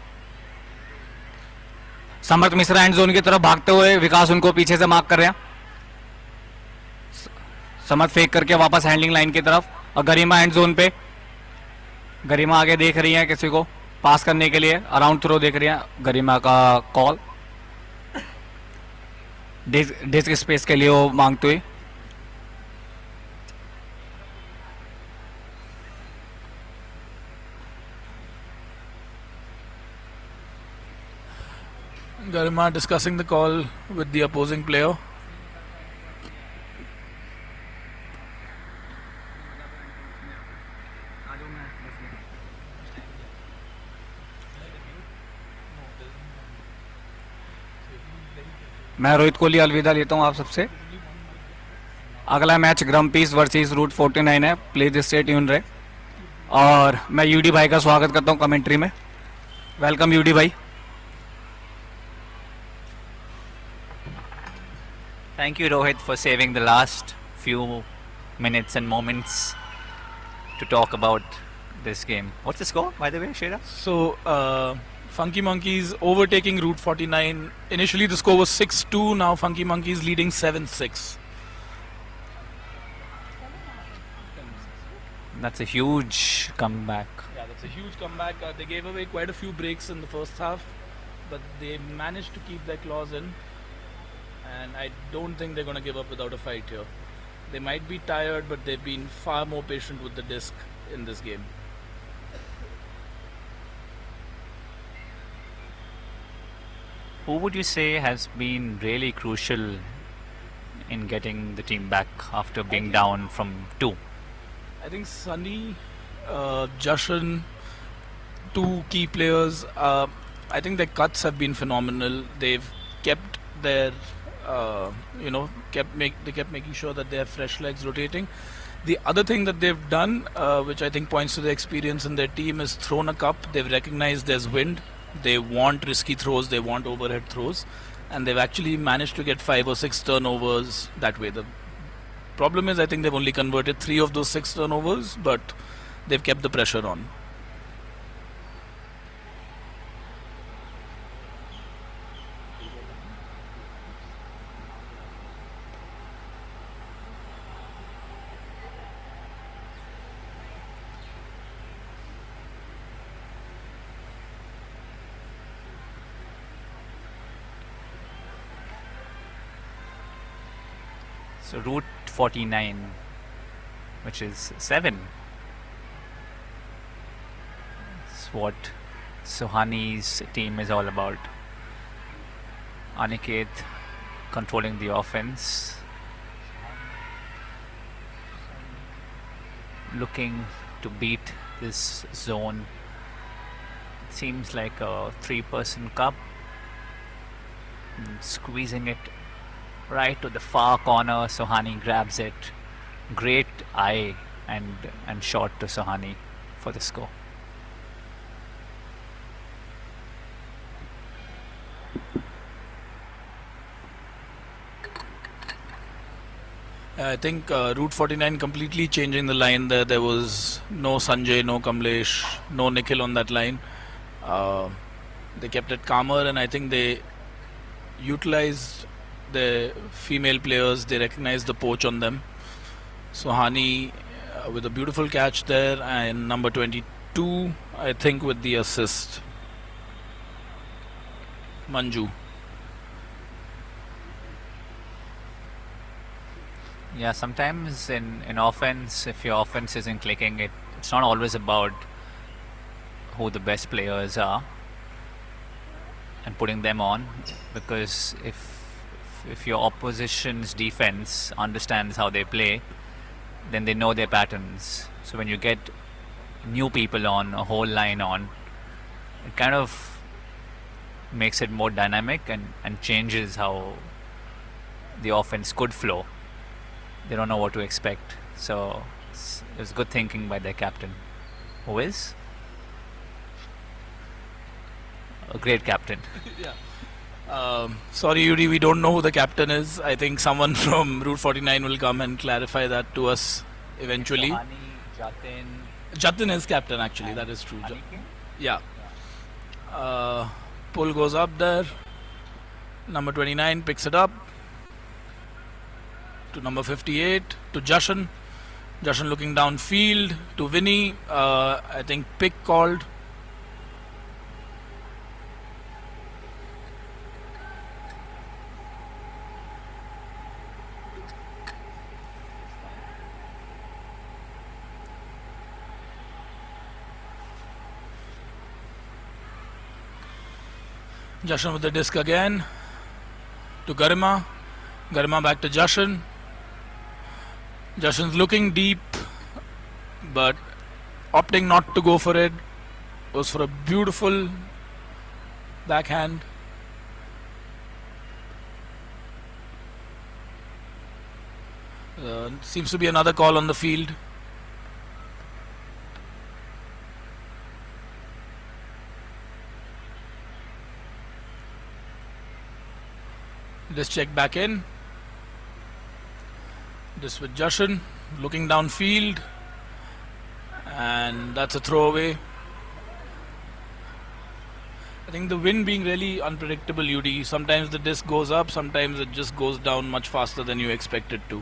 समर्थ मिश्रा एंड जोन की तरफ भागते हुए. विकास उनको पीछे से मार्क कर रहे हैं. समर्थ फेक करके वापस हैंडलिंग लाइन की तरफ और गरिमा एंड जोन पे. गरिमा आगे देख रही है किसी को पास करने के लिए. अराउंड थ्रो देख रही है. गरिमा का कॉल. डिस्क स्पेस के लिए वो मांगते हुए. Garima discussing the call with the opposing player. मैं रोहित कोहली अलविदा लेता हूं आप सबसे. अगला मैच ग्रम्पीस वर्सेस रूट 49 है. प्लीज स्टे ट्यून रहे. और मैं यूडी भाई का स्वागत करता हूं कमेंट्री में. वेलकम यूडी भाई. Thank you, Rohit, for saving the last few minutes and moments to talk about this game. What's the score, by the way, Shera? So, Funky Monkeys overtaking Route 49. Initially, the score was 6-2. Now, Funky Monkeys leading 7-6. That's a huge comeback. Yeah, that's a huge comeback. They gave away quite a few breaks in the first half, but they managed to keep their claws in. And I don't think they're going to give up without a fight here. They might be tired, but they've been far more patient with the disc in this game. Who would you say has been really crucial in getting the team back after being down from 2? I think Sunny, Jashan, two key players. I think their cuts have been phenomenal. They've kept their They kept making sure that they have fresh legs rotating. The other thing that they've done, which I think points to the experience in their team, is thrown a cup. They've recognized there's wind. They want risky throws. They want overhead throws, and they've actually managed to get 5 or 6 turnovers that way. The problem is, I think they've only converted 3 of those 6 turnovers, but they've kept the pressure on. So Route 49, which is 7. It's what Sohani's team is all about. Aniket controlling the offense, looking to beat this zone. It seems like a 3-person cup, squeezing it right to the far corner. Sohani grabs it. Great eye and shot to Sohani for the score. I think Route 49 completely changing the line there. There was no Sanjay, no Kamlesh, no Nikhil on that line. They kept it calmer, and I think they utilized the female players. They recognized the poach on them. Sohani with a beautiful catch there, and number 22, I think, with the assist. Manju. Yeah, sometimes in offense, if your offense isn't clicking, it's not always about who the best players are and putting them on, because if your opposition's defense understands how they play, then they know their patterns. So when you get new people on, a whole line on, it kind of makes it more dynamic and changes how the offense could flow. They don't know what to expect. So it was good thinking by their captain, who is a great captain. Sorry, Yuri, we don't know who the captain is. I think someone from Route 49 will come and clarify that to us eventually. Jatin. Jatin is captain, actually. That is true. Yeah. Pull goes up there. Number 29 picks it up to number 58, to Jashan. Jashan looking downfield to Vinny. I think pick called. Jashan with the disc again to Garima. Garima back to Jashan. Jashan's looking deep, but opting not to go for it. Goes for a beautiful backhand. Seems to be another call on the field. This check back in. This with Jashan looking downfield, and that's a throwaway. I think the wind being really unpredictable, UD. Sometimes the disc goes up, sometimes it just goes down much faster than you expect it to.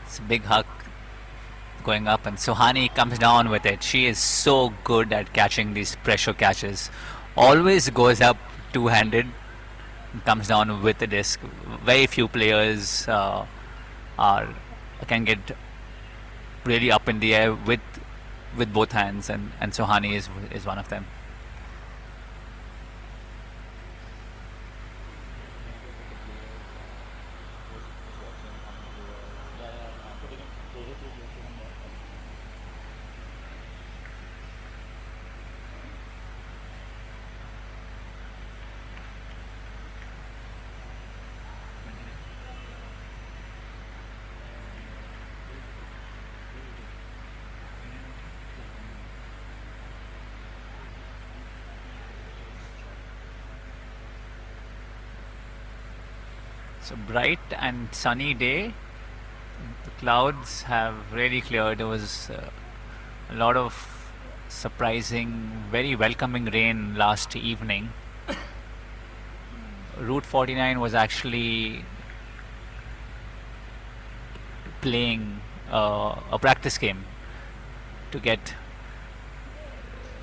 It's a big huck going up, and Sohani comes down with it. She is so good at catching these pressure catches. Always goes up two-handed, comes down with the disc. Very few players can get really up in the air with both hands, and Sohani is one of them. It's a bright and sunny day. The clouds have really cleared. There was a lot of surprising, very welcoming rain last evening. Route 49 was actually playing a practice game to get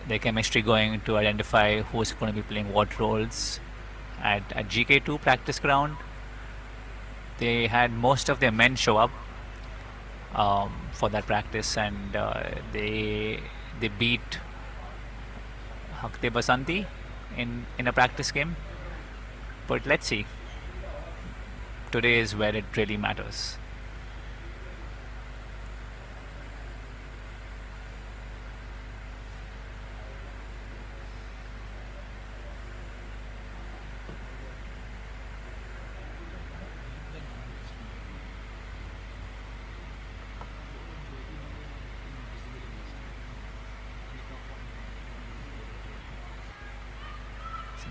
their chemistry going, to identify who's going to be playing what roles at GK2 practice ground. They had most of their men show up for that practice, and they beat Hakte Basanti in a practice game. But let's see. Today is where it really matters.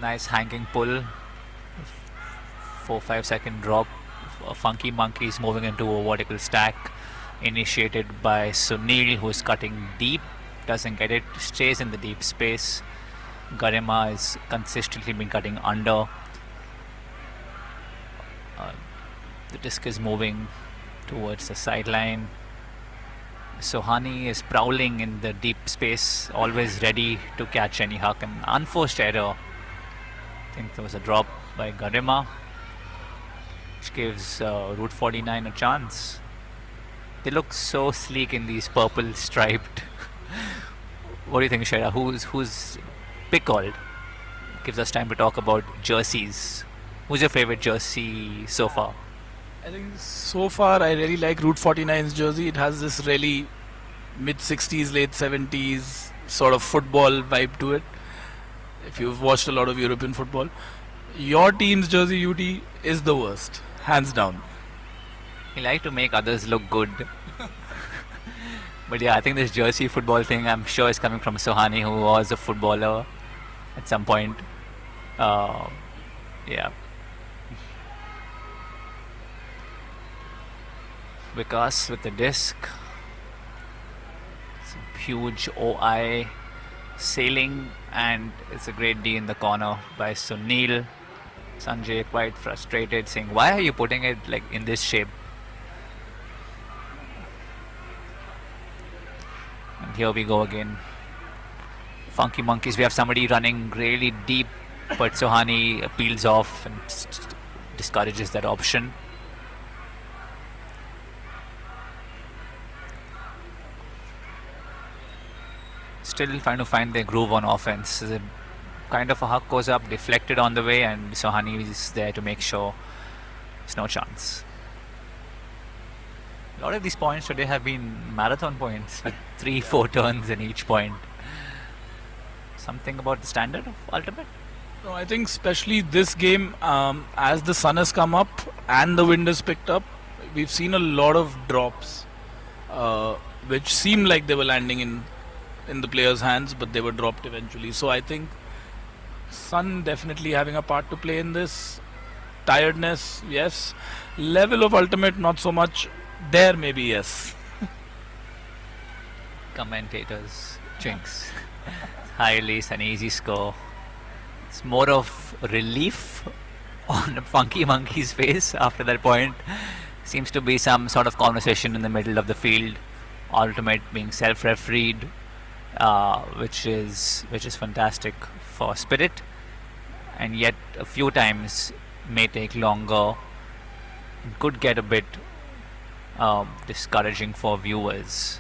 Nice hanging pull, 4-5 second drop. Funky Monkeys moving into a vertical stack, initiated by Sunil, who is cutting deep, doesn't get it, stays in the deep space. Garima is consistently been cutting under. The disc is moving towards the sideline. Sohani is prowling in the deep space, always ready to catch any huck. An unforced error. I think there was a drop by Garima, which gives Route 49 a chance. They look so sleek in these purple striped. What do you think, Shera? Who's pick called? Gives us time to talk about jerseys. Who's your favorite jersey so far? I think so far I really like Route 49's jersey. It has this really mid 60s, late 70s sort of football vibe to it. If you've watched a lot of European football, your team's jersey, UT, is the worst, hands down. You like to make others look good. But yeah, I think this jersey football thing, I'm sure, is coming from Sohani, who was a footballer at some point. Yeah. Vikas with the disc. Some huge OI sailing, and it's a great D in the corner by Sunil. Sanjay quite frustrated, saying, why are you putting it like in this shape? And here we go again. Funky Monkeys, we have somebody running really deep, but Sohani peels off and discourages that option. Still trying to find their groove on offense. There's a kind of a huck goes up, deflected on the way, and Sohani is there to make sure there's no chance. A lot of these points today have been marathon points with 3-4 turns in each point. Something about the standard of Ultimate? No, I think especially this game, as the sun has come up and the wind has picked up, we've seen a lot of drops, which seemed like they were landing in the players' hands, but they were dropped eventually. So I think sun definitely having a part to play in this. Tiredness, yes. Level of Ultimate, not so much. There maybe, yes. Commentators, jinx. High release, an easy score. It's more of relief on Funky Monkey's face after that point. Seems to be some sort of conversation in the middle of the field. Ultimate being self-refereed, which is fantastic for Spirit, and yet a few times may take longer. Could get a bit discouraging for viewers.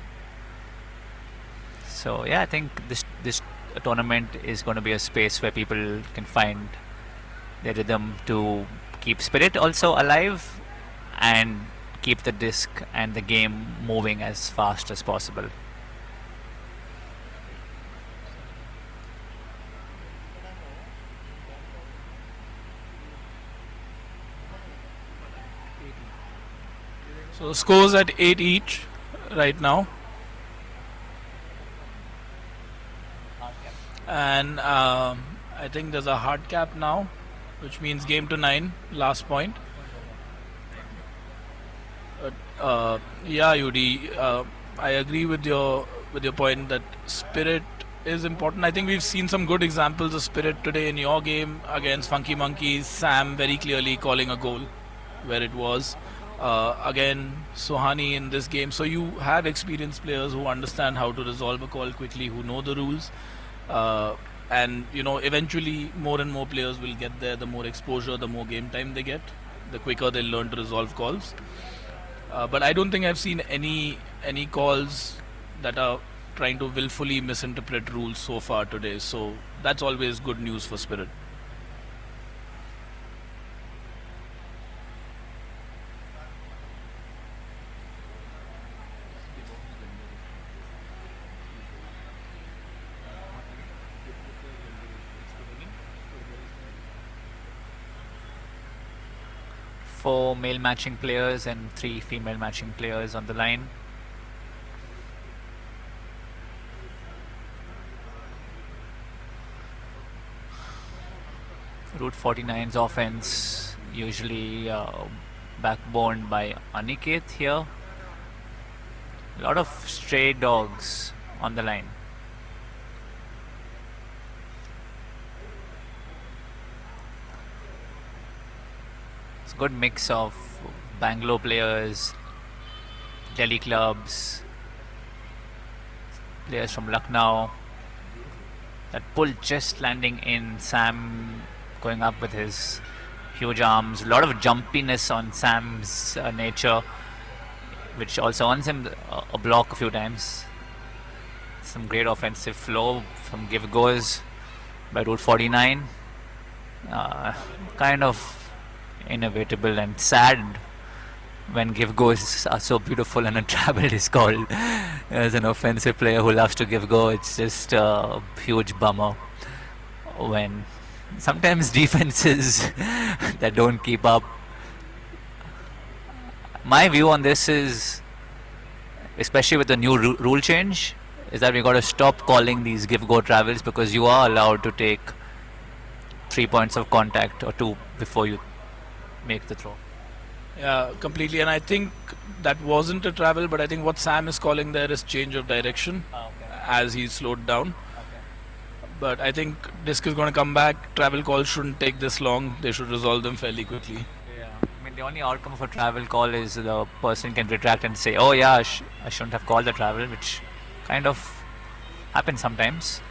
So yeah, I think this tournament is going to be a space where people can find their rhythm to keep Spirit also alive and keep the disc and the game moving as fast as possible. So scores at 8 each right now. And I think there's a hard cap now, which means game to 9, last point. Yeah, Yudi, I agree with your point that spirit is important. I think we've seen some good examples of spirit today in your game against Funky Monkeys. Sam very clearly calling a goal where it was. Again, Sohani in this game. So you have experienced players who understand how to resolve a call quickly, who know the rules. And eventually more and more players will get there. The more exposure, the more game time they get, the quicker they'll learn to resolve calls. But I don't think I've seen any calls that are trying to willfully misinterpret rules so far today. So that's always good news for Spirit. Four male matching players and 3 female matching players on the line. Route 49's offense usually backboned by Aniket here. A lot of stray dogs on the line. It's a good mix of Bangalore players, Delhi clubs, players from Lucknow. That pull just landing in, Sam going up with his huge arms. A lot of jumpiness on Sam's nature, which also earns him a block a few times. Some great offensive flow from give goes by Route 49. Kind of inevitable and sad when give goes are so beautiful and a travel is called as an offensive player who loves to give go. It's just a huge bummer when sometimes defenses that don't keep up. My view on this is, especially with the new rule change, is that we got to stop calling these give go travels, because you are allowed to take 3 points of contact or 2 before you make the throw. Yeah, completely. And I think that wasn't a travel, but I think what Sam is calling there is change of direction as he slowed down. But I think disc is going to come back. Travel calls shouldn't take this long. They should resolve them fairly quickly. Yeah. I mean, the only outcome of a travel call is the person can retract and say, oh yeah, I shouldn't have called the travel, which kind of happens sometimes.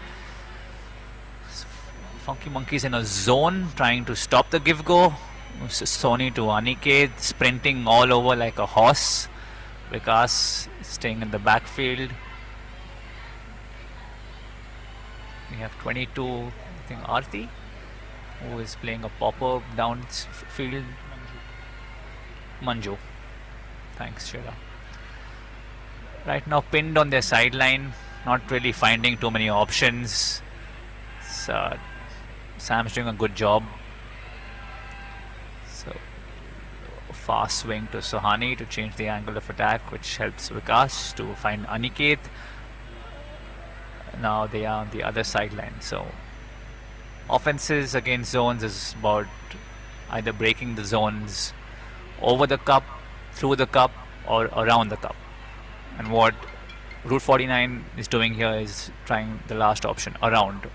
Funky Monkeys in a zone trying to stop the give go. Sony to Aniket sprinting all over like a horse. Vikas staying in the backfield. We have 22, I think, Arti, who is playing a popper downfield. Manju. Thanks, Shira. Right now pinned on their sideline, not really finding too many options. Sam's doing a good job. So, fast swing to Sohani to change the angle of attack, which helps Vikas to find Aniket. Now they are on the other sideline. So, offenses against zones is about either breaking the zones over the cup, through the cup, or around the cup. And what Route 49 is doing here is trying the last option, around.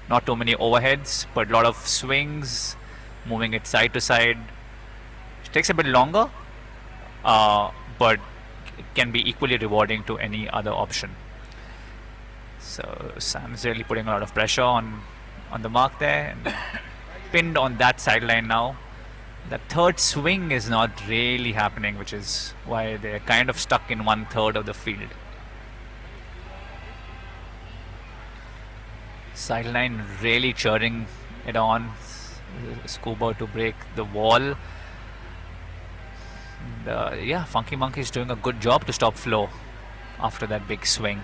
Not too many overheads, but a lot of swings, moving it side to side. It takes a bit longer, but it can be equally rewarding to any other option. So Sam's really putting a lot of pressure on the mark there, and pinned on that sideline now. The third swing is not really happening, which is why they're kind of stuck in 1/3 of the field. Sideline really cheering it on. Scuba to break the wall. Yeah, Funky Monkey is doing a good job to stop flow after that big swing.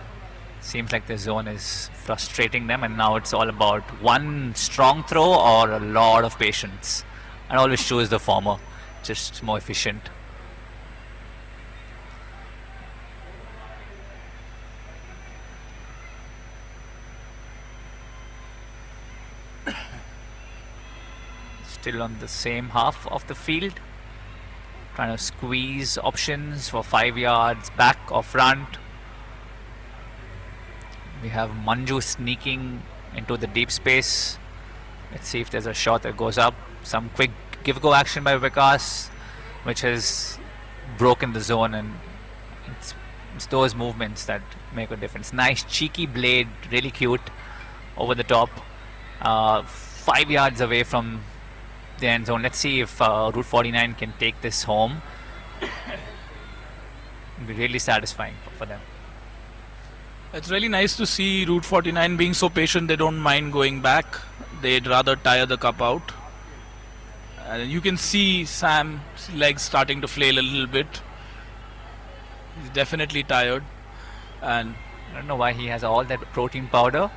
Seems like the zone is frustrating them, and now it's all about one strong throw or a lot of patience. And always choose the former, just more efficient. Still on the same half of the field, Kind of squeeze options for 5 yards, back or front. We have Manju sneaking into the deep space. Let's see if there's a shot that goes up. Some quick give-go action by Vikas, which has broken the zone, and it's those movements that make a difference. Nice cheeky blade, really cute, over the top. 5 yards away from the end zone. Let's see if Route 49 can take this home. It'll be really satisfying for them. It's really nice to see Route 49 being so patient. They don't mind going back. They'd rather tire the cup out. You can see Sam's legs starting to flail a little bit. He's definitely tired. And I don't know why he has all that protein powder.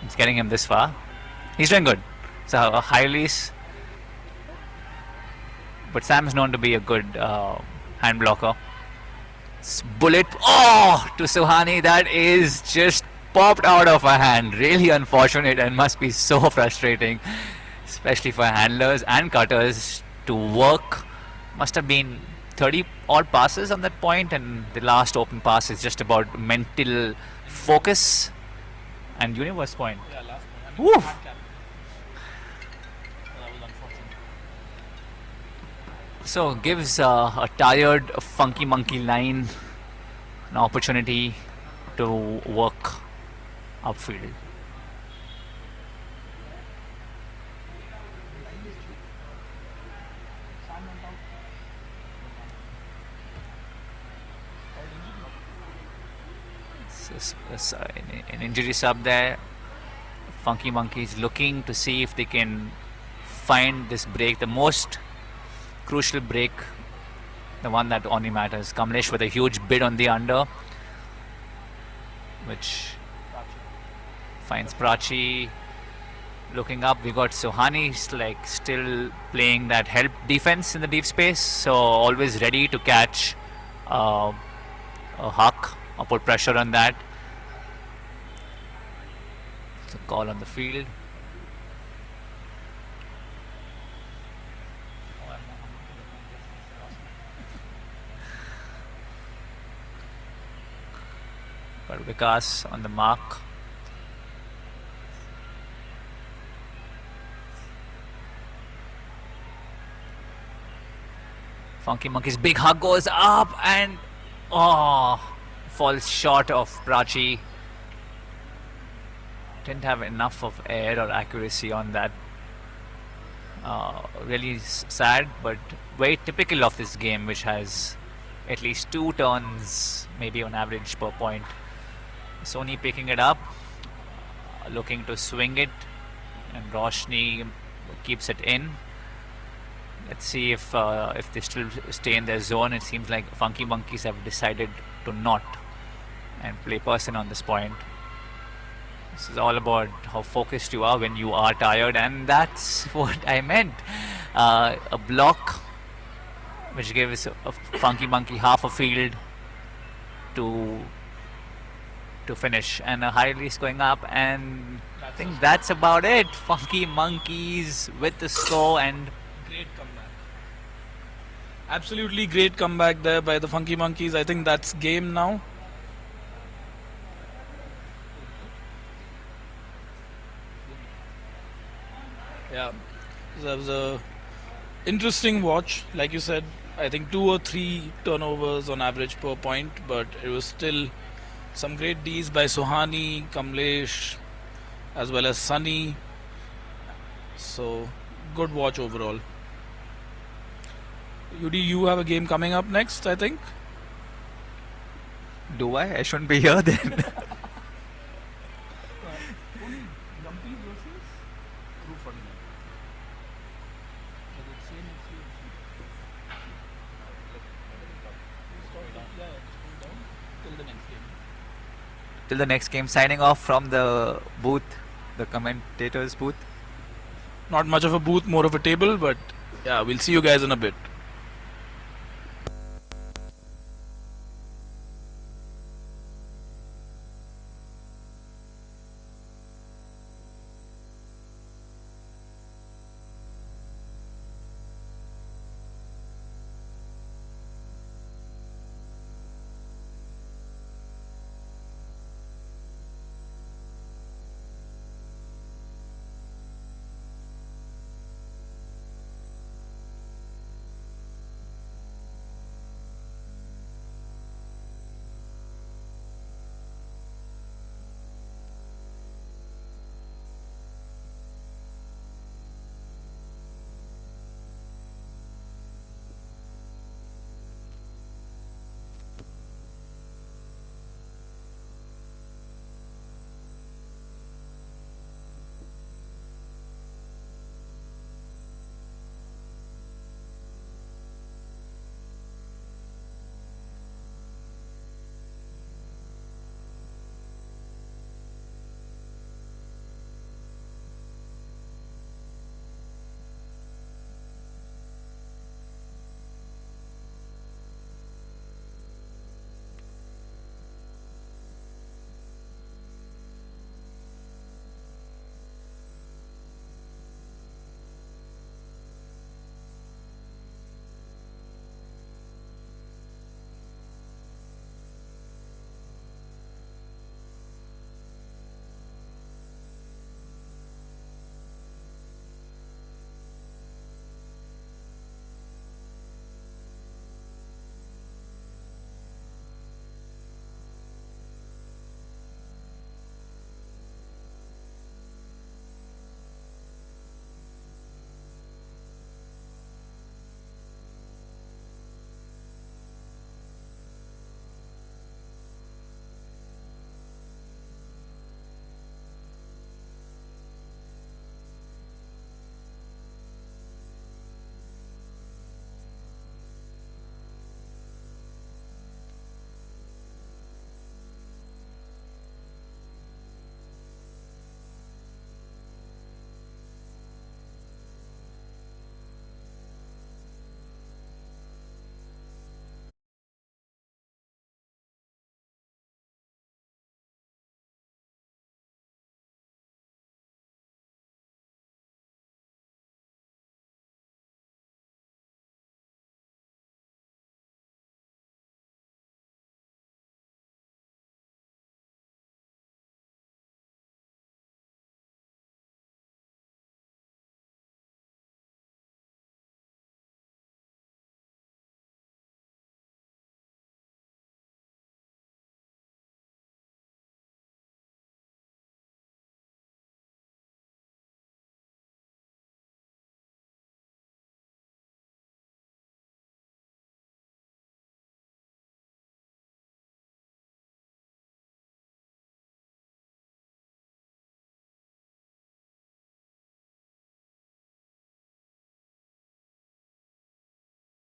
It's getting him this far. He's doing good. So a high release. But Sam's known to be a good hand blocker. Bullet, to Suhani. That is just popped out of her hand. Really unfortunate and must be so frustrating, especially for handlers and cutters to work. Must have been 30 odd passes on that point, and the last open pass is just about mental focus and universe point. yeah, last point. Woo! That was unfortunate. So gives a tired Funky Monkey line an opportunity to work upfield. An injury sub there. Funky Monkeys looking to see if they can find this break, the most crucial break, the one that only matters. Kamlesh with a huge bid on the under, which finds Prachi looking up. We got Suhani still playing that help defense in the deep space, so always ready to catch a huck or put pressure on that. It's a call on the field. But Vikas on the mark. Funky Monkey's big hug goes up and falls short of Prachi. Didn't have enough of air or accuracy on that. Really sad, but very typical of this game, which has at least 2 turns, maybe on average, per point. Sony picking it up, looking to swing it, and Roshni keeps it in. Let's see if they still stay in their zone. It seems like Funky Monkeys have decided to not and play person on this point. This is all about how focused you are when you are tired, and that's what I meant. A block which gives a Funky Monkey half a field to finish, and a high release going up, and I think that's about it. Funky Monkeys with the score, and Great comeback. Absolutely great comeback there by the Funky Monkeys. I think that's game now. Yeah, that was a interesting watch. Like you said, I think 2 or 3 turnovers on average per point, but it was still some great Ds by Suhani, Kamlesh, as well as Sunny. So good watch overall. Yudi, you have a game coming up next, I think. do I shouldn't be here then. Till the next game, signing off from the booth, the commentators booth. Not much of a booth, more of a table, but yeah, we'll see you guys in a bit.